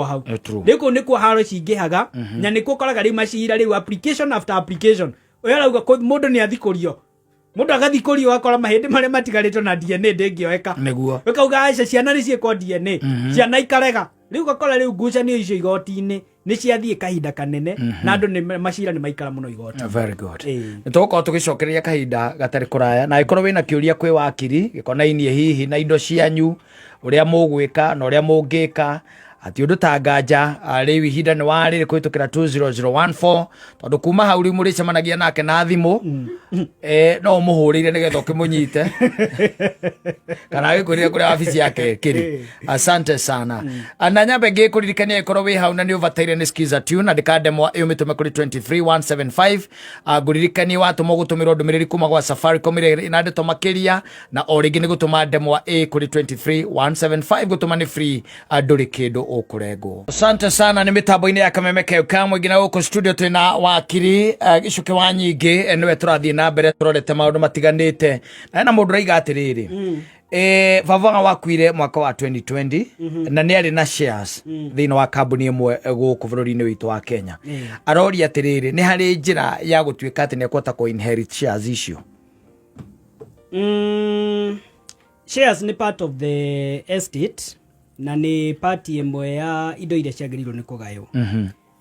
hau riu nikuo haro cingihaga na nikuo koraga riu macira riu application after application uyarauga mundu ni athikurio mundu agathikũrio akora mahĩndĩ marĩa matigarĩtwo na DNA ndĩngĩoeka nĩguo ũkauga aca ciana nĩ ciĩkwo DNA ciana ikarega rĩu gakora rĩu ngucanio icio igoti-inĩ nĩ ciathiĩ kahinda kanene na andũ nĩ macira nĩ maikara mũno igoti. Very good. Nĩ tũgũkorwo tũgĩcokereria kahinda gatarĩ kũraya na angĩkorwo wĩna kĩũria kwĩ wakiri gĩkonainie hihi na indo cianyu ũrĩa mũgwĩka na ũrĩa mũngĩka ati undu tanganja riu ihinda ni warire kuhitukira 20014 tondu kuma hau riu muricemanagia nake na thimu no umuhurire nigetha ukimunyite kana agikwirire kuria ofisi yake kiri. Asante sana. Na nyambe ngikuririkania ikorwo wi hau na ni ubataire ni skiza tune na ndikandemwa yumitume kuri 23175 nguririkanie watuma gutumirwo ndumiriri kuma gwa Safaricom ina ndeto makiria na o ringi ni gutuma ndemwa kuri 23175 gutuma ni free nduri kindu ukurego. Asante sana. Ni mitambo-ini ya Kameme Keu kamwe ngina guku studio twina wakiri gicuki wa nyingi niwe turathie na mbere turorete maundu matiganite na mundu raiga atiriri Vava wakuire mwaka wa 2020 na ni ari na shares thiini wa kambuni imwe guku bururi-ini witu wa Kenya. Arori atiriri ni hari njira ya gutuika ati ni akwata ko inherit shares icio. Shares ni part of the estate na ni party imwe ya indo iria ciagĩrĩirwo nĩ kũgaywo.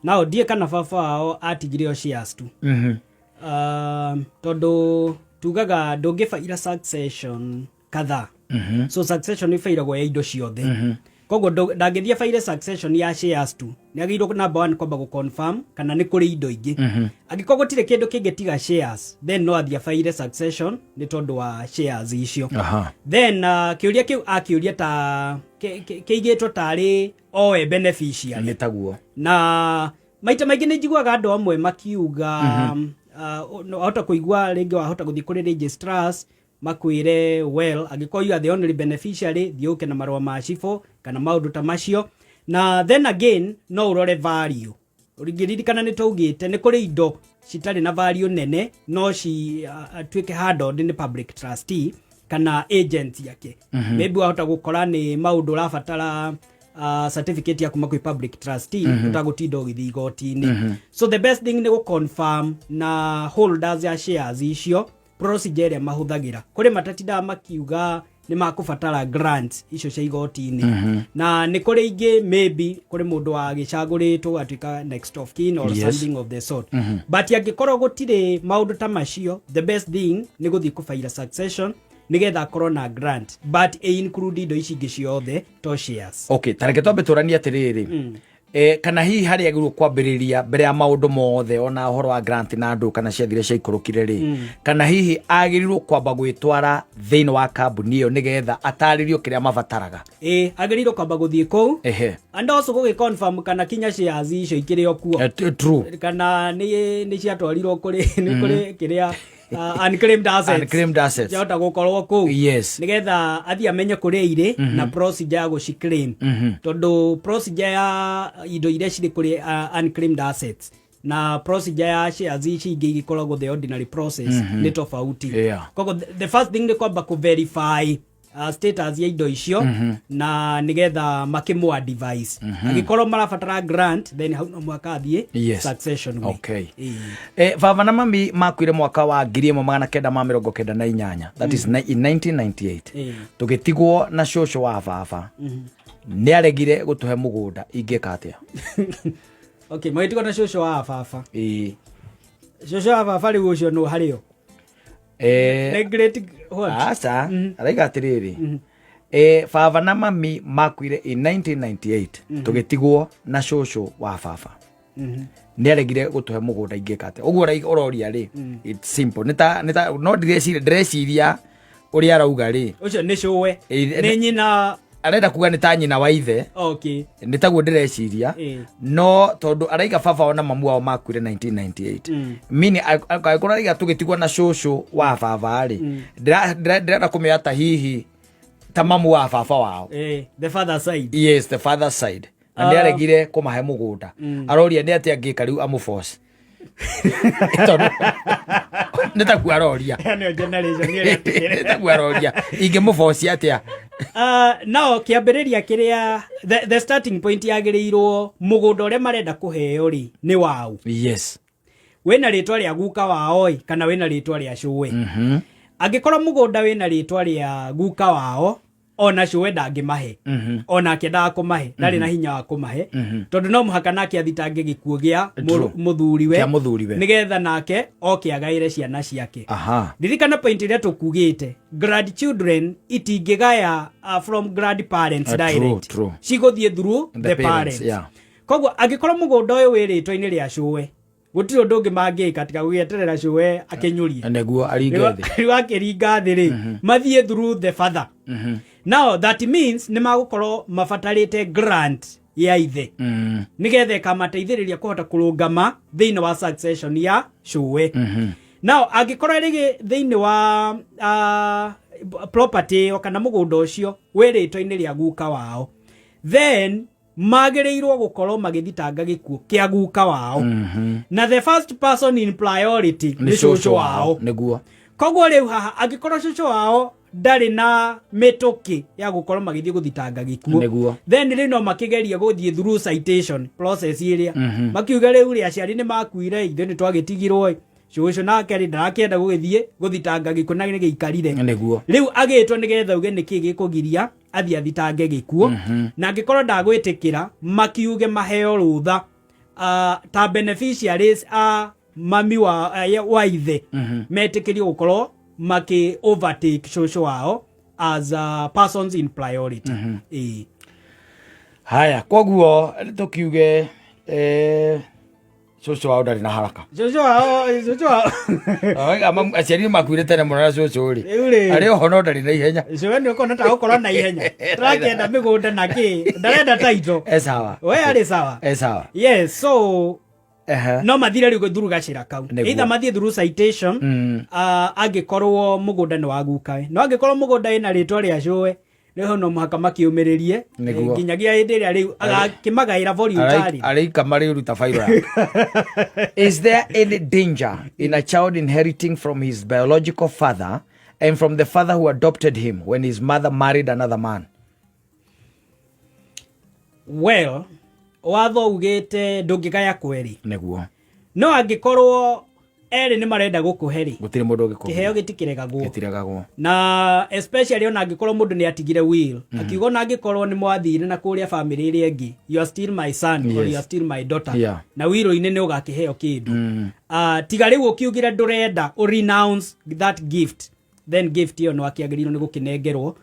Nao ndiĩ kana baba wao atigire o shares tu. Tondũ tugaga ndũngĩbaira succession kadhaa. So succession nĩ ĩbairagwo ya indo ciothe. Koguo ndangĩthiĩ baire succession ya shares tu. Nĩ agĩrĩirwo number 1 kwamba gũconfirm kana nĩ kũrĩ indo ingĩ. Angĩkorwo gũtirĩ kĩndũ kĩngĩ tiga shares, then no athiĩ baire succession nĩ tondũ wa shares icio. Then kĩũria kĩu akĩũria ta kĩigĩtwo tarĩ owe beneficiary. Nĩ taguo. Na maita maingĩ nĩ njiguaga andũ amwe makiuga wahota kũigua rĩngĩ wahota gũthiĩ kũrĩ registrars makwĩre well angĩkorwo you are the only beneficiary thiũke na marũa ma cibũ kana maũndũ ta macio. Na then again no ũrore value. Ũringĩririkana nĩ twaugĩte nĩ kũrĩ indo citarĩ na value nene no tuĩke handled nĩ public trustee kana agent yake. Maybe wahota gũkora nĩ maũndũ ũrabatara certificate ya kuma kwĩ public trustee utagutinda ũgĩthiĩ igoti-inĩ. So the best thing nĩ gũconfirm na holders ya shares icio procedure ĩrĩa mahũthagĩra. Kũrĩ matatindaga makiuga nĩ makũbatara grants icio cia igoti-inĩ. Na nĩ kũrĩ ingĩ maybe kũrĩ mũndũ wa gĩcagũrĩtwo atuĩka next of kin or something of the sort. But angĩkorwo gũtirĩ maũndũ ta macio, the best thing nĩ gũthiĩ kũbaira succession nigetha akorwo na grant but include indo ici ingĩ ciothe to shares. Okay, tareke twambe tũranie atiriri. Kana hihi harĩa agĩrĩirwo kwambĩrĩria mbere ya maũndũ mothe ona ũhoro wa grant na andũ kana ciathire ciaikũrũkire rĩ, kana hihi agĩrĩirwo kwamba gwĩtwara thĩinĩ wa kambuni ĩyo nĩgetha atarĩrio kĩrĩa mabataraga? Agĩrĩirwo kwamba gũthiĩ kũu and also gũgĩconfirm kana kinya shares icio ikĩrĩ o kuo. True. Kana nĩ ciatwarirwo kũrĩ kĩrĩa unclaimed assets jota gukorwo ku nigetha athi amenye kuria ire na procedure ya guciclaim tondu procedure ya indo iria ciri kuri unclaimed assets na procedure ya shares ici ingi ikoragwo the ordinary process ni tofauti. Koguo the first thing ni kwamba ku verify status ya indo icio na nigetha makimwa device agikorwo marabatara grant then hau no mwaka athie succession. Okay. Baba na mami makwire mwaka wa 1998 that is in 1998 tugitigwo na shosho wa baba ni aregire gutuhe mugunda ingeka atia? Okay, mwitigwo na shosho wa baba shosho wa baba riu ucio no hario regulate what asa araiga atiriri baba na mami makwire in 1998 tugitigwo na shosho wa baba ni aregire gutuhe mugunda ingeka atia? Uguo uroria ri it's simple nita no ndreciria uria arauga ri ucio ni showe ni nyina arenda kuga ni ta nyina wa ithe. Okay, ni taguo ndireciria no tondu araiga baba ona mamu wao makwire 1998 mini agora iga tugitigwo na shosho wa baba ri ndira kumiata hihi ta mamu wa baba wao the father side. Yes, the father side. And aregire kumahe mugunda aroria ni atia ngika riu amuforce neta kuaroria no generation ni neta kuaroria inge muforce atia now kiambiriria kiria the starting point yagirirwo mugunda ure marenda kuheo ri ni wao. Yes, wena ritwa ria guka wao kana wena ritwa ria showe Angĩkorwo mũgũnda wĩna rĩtwa rĩa guka wao ona cio ndangĩmahe ona akĩendaga kũmahe ndarĩ na hinya wa kũmahe tondũ no mũhaka nake athitange gĩkuũ gĩa mũthuriwe nĩgetha nake oke agaĩre ciana ciake. Ririkana point ĩrĩa tũkugĩte grandchildren itingĩgaya from grandparents direct, cigũthiĩ through the parents. Koguo angĩkorwo mũgũnda ũyũ wĩ rĩtwa-inĩ rĩa cũwe gũtirĩ ũndũ ũngĩ mangĩka tiga gũgĩeterera cũwe akĩnyũrie nĩguo aringe thĩ rĩu akĩringa thĩ rĩ mathiĩ through the father. Now that means nĩ magũkorwo mabatarĩte grant ya ithe nĩgetha ĩkamateithĩrĩria kũhota kũrũngama thĩinĩ wa succession ya cũwe. Now angĩkorwo rĩgĩ thĩinĩ wa property kana mũgũnda ũcio wĩ rĩtwa-inĩ rĩa guka wao, then magĩrĩirwo gũkorwo magĩthitanga gĩkuũ kĩa guka wao na the first person in priority nĩ cũcũ wao nĩguo. Koguo rĩu haha angĩkorwo cũcũ wao ndarĩ na mĩtũkĩ ya gũkorwo magĩthiĩ gũthitanga gĩkuũ, then rĩu no makĩgeria gũthiĩ through citation process ĩrĩa makiuga rĩu rĩ aciari nĩ makuire ithuĩ nĩ twagĩtigirwo cũcũ nake rĩ ndarakĩenda gũgĩthiĩ gũthitanga gĩkuũ na nĩgĩikarire rĩu agĩtwo nĩgetha uge nĩkĩ gĩkũgiria athiĩ athitange gĩkuũ na angĩkorwo ndagwĩtĩkĩra makiuge maheo rũtha ta beneficiaries a mami wa ithe metĩkĩrio gũkorwo maki overtake cũcũ wao as persons in priority. Haya koguo tukiuge cũcũ wao ndarĩ na haraka. Cũcũ wao aciari makuire tene mũno na cũcũ rĩ arĩ oho no ndarĩ na ihenya. Cũwe nĩ ũkona ta gũkorwo na ihenya tũrakĩenda mĩgũnda na kĩ ndarenda taito sawa we arĩ sawa sawa. Yes, so no mathire rĩu through gacĩra kau either mathiĩ through citation angĩkorwo mũgũnda nĩ wa gukawe, no angĩkorwo mũgũnda wĩna rĩtwa rĩa cũwe rĩho no mũhaka makiũmĩrĩrie nginyagia hĩndĩ ĩrĩa rĩu agakĩmagaĩra voluntary arĩika marĩ ruta bairo yake. Is there any danger in a child inheriting from his biological father and from the father who adopted him when his mother married another man? Well, watho ugĩte ndũngĩgaya kweri nĩguo, no angĩkorwo erĩ nĩ marenda gũkũhe rĩ gũtirĩ mũndũ ũngĩkũhe kĩheo gĩtikĩregagwo na especially ona angĩkorwo mũndũ nĩ atigire will akiuga na angĩkorwo nĩ mwathire na kũrĩa family ĩrĩa ĩngĩ you are still my son or you are still my daughter na will-inĩ nĩ ũgakĩheo kĩndũ tiga rĩu ũkiugire ndũrenda o renounce that gift, then gift ĩyo no akĩagĩrĩirwo nĩ gũkĩnengerwo.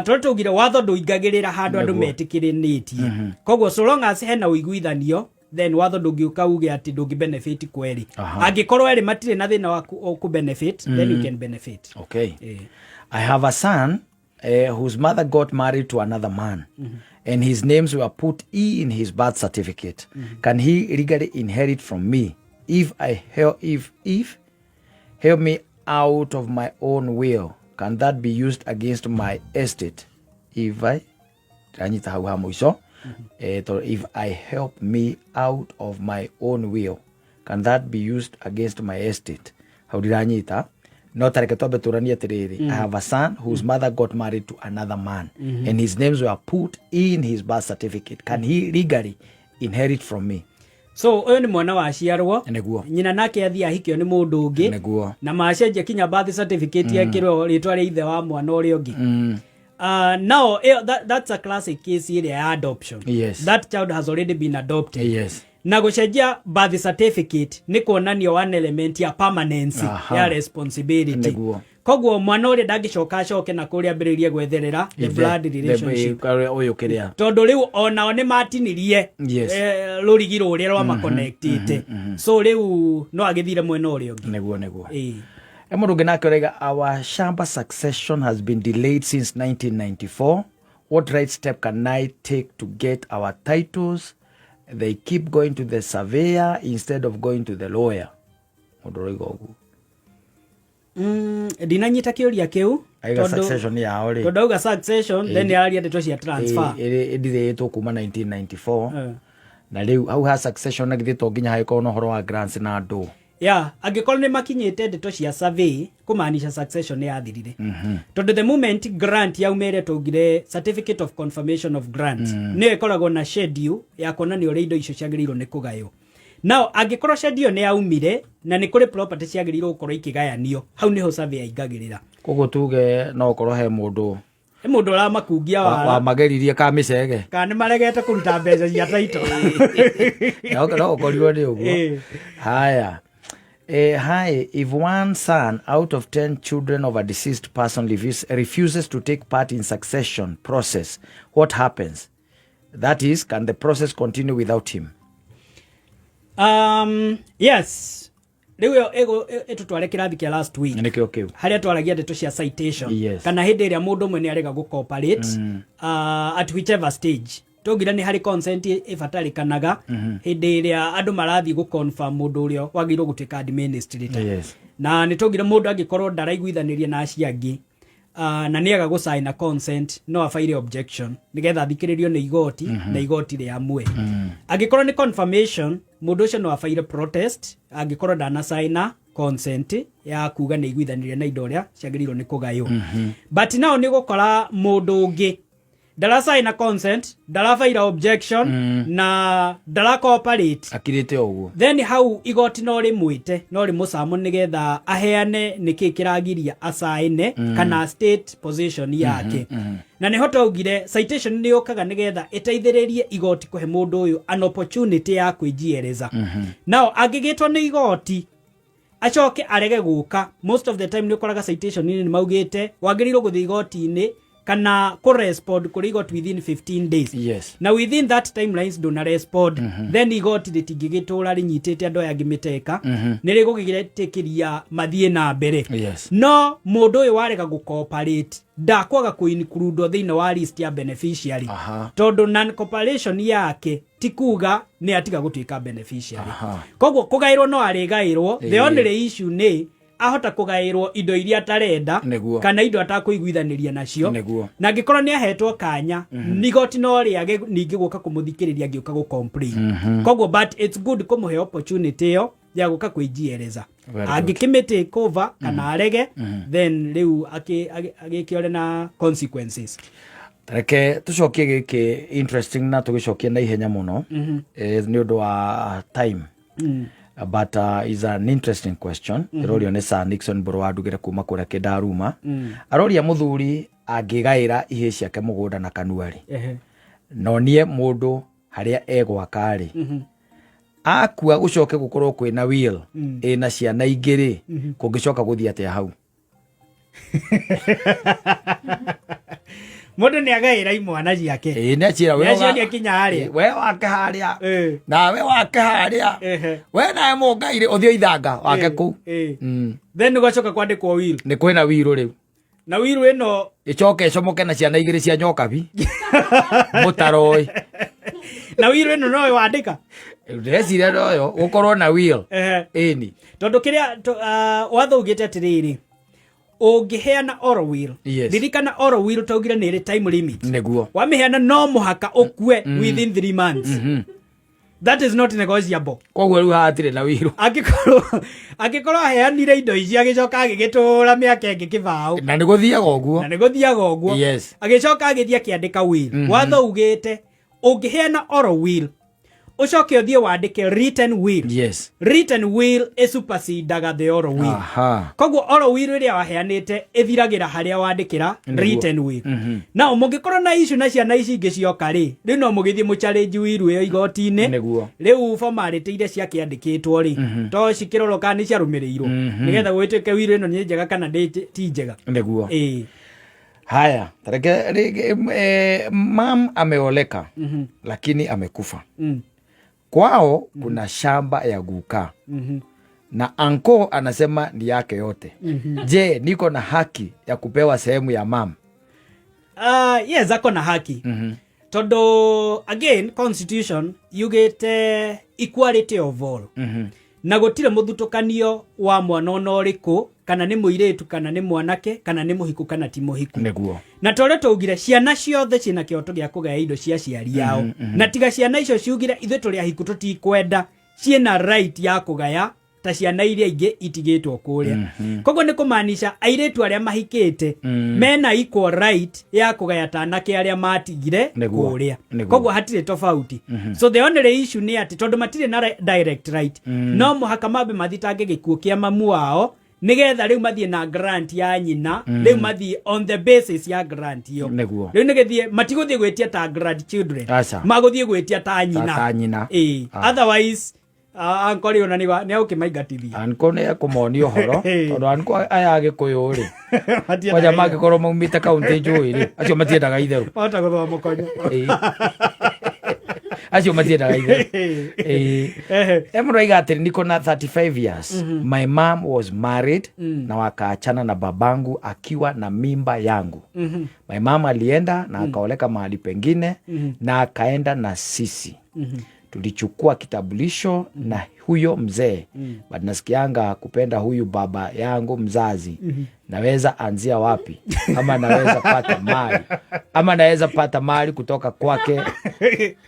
Tondũ tũgire watho ndũingagĩrĩra handũ andũ metĩkĩrĩnĩtie, koguo so long as hena ũiguithanio then watho ndũngĩũka uge atĩ ndũngĩ benefit kweri. Angĩkorwo erĩ matirĩ na thĩna wa ku benefit then you can benefit. Okay. I have a son whose mother got married to another man and his names were put in his birth certificate. Can he legally inherit from me if help me out of my own will? Can that be used against my estate if I if I help me out of my own will? Can that be used against my estate? How did I need that? Not like I have a son whose mother got married to another man and his names were put in his birth certificate. Can he legally inherit from me? So ũyũ nĩ mwana waciarwo nyina nake athiĩ ahikio nĩ mũndũ ũngĩ na macenjia kinya birth certificate yekĩrwo rĩtwa rĩa ithe wa mwana ũrĩa ũngĩ. Now that's a classic case area ya adoption. That child has already been adopted. Na gũcenjia birth certificate nĩ kuonania one element ya permanency ya responsibility. Koguo mwana ũrĩa ndangĩcoka acoke na kũrĩa ambĩrĩrie gwetherera the blood relationship tondũ rĩu onao nĩ matinirie rũrigi rũrĩa rwa makonectĩte, so rĩu no agĩthire mwena ũrĩa ũngĩ nĩguo mũndũ ũngĩ nake ũraiga our shamba succession has been delayed since 1994. What right step can I take to get our titles? They keep going to the surveyor instead of going to the lawyer. Mũndũ ũraiga ũguo ndinanyita kĩũria kĩu tondũ auga succession then yaria ndeto cia transfer ĩthirĩtwo kuma 1994 na rĩu hau ha succession nagithĩtwo nginya hagĩkorwo na ũhoro wa grants na andũ angĩkorwo nĩ makinyĩte ndeto cia survey kũmaanisha succession nĩ yathirire tondũ the moment grant yaumĩre tũngire certificate of confirmation of grant nĩyo ĩkoragwo na schedule ya kuonania ũrĩa indo icio ciagĩrĩirwo nĩ kũgaywo. Now angikorwo shedio ne aumire na ni kuri property ciagĩrĩirwo gũkorwo ikigayanio hau niho survey ingagĩrĩra koguo tuge no korwo he mundu uramakungia wa mageririe ka micege kana maregete kuruta mbeca cia title no korirwo ni uguo haya. Hi, if one son out of 10 children of a deceased person refuses to take part in succession process, what happens? That is, can the process continue without him? Yes. Riu etutware kirathi kia last week. Nikio kiu. Haria twaragia ndeto cia citation. Yes. Kana hindi iria mundu mwe ni arega go cooperate at whichever stage. Togira ni hari consent ifatarikanaga hindi iria andu marathi go confirm mundu urio wagirwo guteka administrator. Yes. Na ni togira mundu angikorwo ndaraiguithaniria na aciangi na niaga go sign a consent no afaire objection nigetha thikiririo ni igoti na igoti ria amwe. Angikorwo ni confirmation mundu ucio no afaire protest angikorwo ndana sign consent ya kuga ni iguithaniria na indo ria ciagĩrĩirwo ni kugayo. But now ni gukora mundu ungi ndara sign consent ndara faire objection na ndara cooperate akirite uguo, then how igoti no rimwite no rimucamu nigetha aheane niki kiragiria asaine kana state position yake. Na ni hoto ugire citation ni yokaga nigetha iteithiririe igoti kuhe mundu uyu an opportunity ya kwijiereza. Now agigitwo ni igoti acoke arege guka, most of the time ni ukoraga citation ni maugite wagĩrĩirwo guthi igoti-ini kana ko respond kuri igoti within 15 days. Yes. Na within that timelines do na respond then igoti ritingigitura rinyitite andu aya ngimiteka niri gugiretekiria mathie na mbere. Yes. No mundu uyu warega gu cooperate ndakwaga kuinclude thiini wa list ya beneficiary tondu non cooperation yake tikuga ni atiga gutuika beneficiary. Koguo kugairwo no arigairwo the only issue ni ahota kugairwo indo iria tarenda kana indo atakuiguithaniria nacio na ngikorwo ni ahetwo kanya nigoti no riage ningi guka kumuthikiriria ngiuka gu complain. Koguo but it's good kumuhe opportunity yo ya guka kwijiereza angikimite cover kana arege then riu agikiore na consequences. Reke tucokie giki interesting na tugicokie na ihenya muno ni undu wa time. But is an interesting question. Rorio ne Sir Nixon Borwadugire kuma kura Kidaruma. Aroria muthuri angigaira ihe ciake mugunda na kanuari. No nie mundu haria egwaka ri. Akua gucoke gukorwo kwina will ina ciana igiri kungicoka guthia atia hau. Mundu ni agaira imwana ciake ne cira we wa kinya hari we wake haria na we wake haria we na mungaire uthio ithanga wake ku then ugacoka kwandikwo will ni kwina will riu na will ino icoke icomoke na ciana igiri cia nyoka bi mutaroi na will ino no wandika ndecire royo gukorwo na will ini tondu kiria watho ugite atiriri ungiheana oral will ririkana oral will taugire ni time limit neguo wamiheana no muhaka ukue within 3 months. That is not negotiable. Koguo riu hatire na wiru agikorwo aheanire indo ici agicoka agigitura miaka ingi kibao na niguthiaga uguo yes agicoka agithia kiandika will watho ugite ungiheana oral will ucoke uthie wandike written will. Yes. Written will supersedaga the oral will. Koguo oral will iria waheanite ithiragira haria wandikira written will. Na mungikorwo na issue na ciana ici ingi cioka ri riu no mugithie mu challenge will iyo igoti-ini riu formality iria ciakiandikitwo ri to cikiroro kana ni ciarumiriirwo nigetha gwituike will ino ni njega kana ti njega neguo haya tareke mam ameoleka lakini amekufa kwao kuna shamba ya guka na anko anasema ni yake yote. Je, niko na haki ya kupewa sehemu ya mam? Yes, ako na haki. Todo again constitution you get equality of all. Na gutire muthutukanio wa mwana ona uriku kana ni muiretu kana ni mwanake kana ni muhiku kana ti muhiku neguo na tore tugire ciana ciothe cina kioto gia kugaya indo cia ciari yao na tiga ciana icio ciugire ithe turi ahiku tutikwenda ciena right ya kugaya ta ciana iria ingĩ itigĩtwo kũrĩa. Koguo nĩ kũmaanisha airĩtu arĩa mahikĩte mena equal right ya kũgaya ta anake arĩa matigire kũrĩa. Koguo hatirĩ tofauti. So the only issue nĩ atĩ tondũ matirĩ na direct right, no mũhaka mambe mathitange gĩkuũ kĩa mamu wao nigetha rĩu mathiĩ na grant ya nyina, rĩu mathiĩ on the basis ya grant iyo. Rĩu nĩgĩthiĩ matigũthiĩ gwĩtia ta grandchildren, magũthiĩ gwĩtia ta nyina. Otherwise ankori ona nĩ agũkĩmaingatithia. Anko nĩ ekũmonia ũhoro tondũ anko aya Agĩkũyũ rĩ waja mangĩkorwo maumĩte kaũntĩ njũĩ rĩ, acio matiendaga itherũ. Wahota gũthoma mũkonyo. Acio matiendaga itherũ. Mũndũ atĩrĩ niko na 35 years. My mom was married na wakaachana na babangu akiwa na mimba yangu. My mom alienda na akaoleka mahali pengine na akaenda na sisi. Tulichukua kitambulisho na huyo mzee. But nasikianga kupenda huyu baba yangu mzazi. Naweza anzia wapi? Ama naweza pata mali kutoka kwake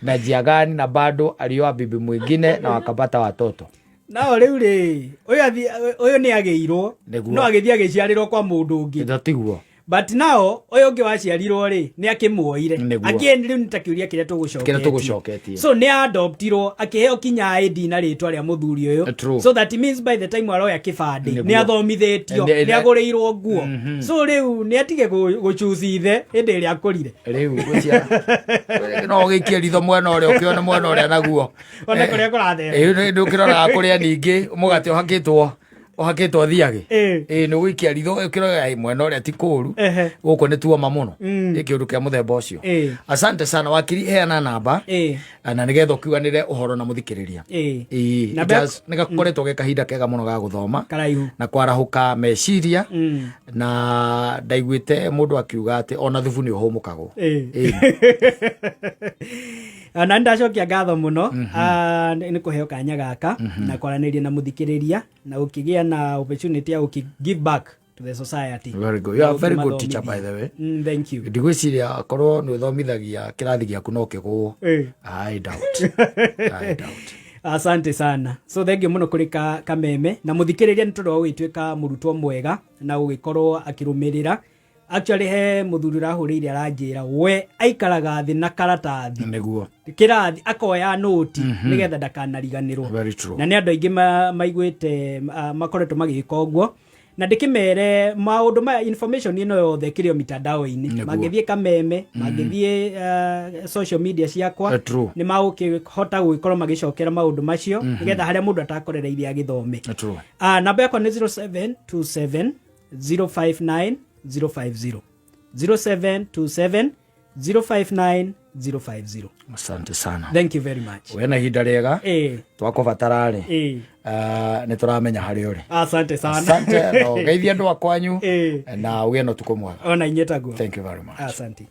na njia gani, na bado alioa bibi mwingine na wakapata watoto. Nao rĩu rĩ ũyũ nĩ agĩirwo no agĩthiĩ agĩciarĩrwo kwa mũndũ ũngĩ. Ndatiguo. But now ũyũ ũngĩ waciarirwo rĩ nĩ akĩmuoire. Again rĩu nĩ ta kĩũria kĩrĩa tũgũcoketie. So nĩ adoptirwo akĩheo kinya ID na rĩtwa rĩa mũthuri ũyũ. So that means by the time aroya kĩbandĩ nĩ athomithĩtio, nĩ agũrĩirwo nguo. So rĩu nĩ atige gũchuzi ithe hĩndĩ ĩrĩa akũrire. Rĩu no gĩkie ritho mwena ũrĩa ũkĩona mwena ũrĩa naguo. Ona kũrĩa kũrathere. Ndũkĩroraga kũrĩa ningĩ mũgate ũhakĩtwo thiagĩ. Nĩ gũikia ritho ũkĩroga mwena ũrĩa ti kũũru. Gũkũ nĩ tuoma mũno. Kĩũndũ kĩa mũthemba ũcio. Asante sana wakiri, heana namba na nĩgetha ũkiuganĩre ũhoro na mũthikĩrĩria. Nĩ gakoretwo ge kahinda kega mũno ga gũthoma na kwarahũka meciria, na ndaiguĩte mũndũ akiuga atĩ ona thubu nĩ ũhũmũkagwo. Na ndacokia ngatho mũno nĩ kũheo kanya gaka na kwaranĩria na mũthikĩrĩria na ũkĩgĩa na opportunity ya give back to the society. Very good. You are a very good teacher, by the way. Thank you. Ndigwĩciria korwo nĩ ũthomithagia kĩrathi gĩaku no kĩgũo. I doubt. Asante sana. So thank you mũno kũrĩ Kameme na mũthikĩrĩria nĩ tondũ wa gwĩtuĩka mũrutwo mwega na ũgĩkorwo akĩrũmĩrĩra. Actually he mũthuri rahũrĩire aranjĩra we aikaraga thĩ na karatathi nĩguo kĩrathi akoya noti nĩgetha ndakanariganĩrwo. Na nĩ andũ aingĩ maiguĩte makoretwo magĩka ũguo, na ndĩkĩmere maũndũ maya information ĩno yothe kĩrĩo mitandao-inĩ, mangĩthiĩ Kameme, mangĩthiĩ social media ciakwa, nĩ magũkĩhota gũgĩkorwo magĩcokera maũndũ macio nĩgetha harĩa mũndũ atakorereire agĩthome. Namba yakwa nĩ 0727 059 050 0727 059 050. Asante sana. Thank you very much. Wena ihinda rĩega twakũbatara rĩ nĩ tũramenya harĩ ũrĩ. Asante sana. Asante no geithia andũ akwanyu na ũgĩe na ũtukũ mwega. Ona inyetagwo. Thank you very much. Asante.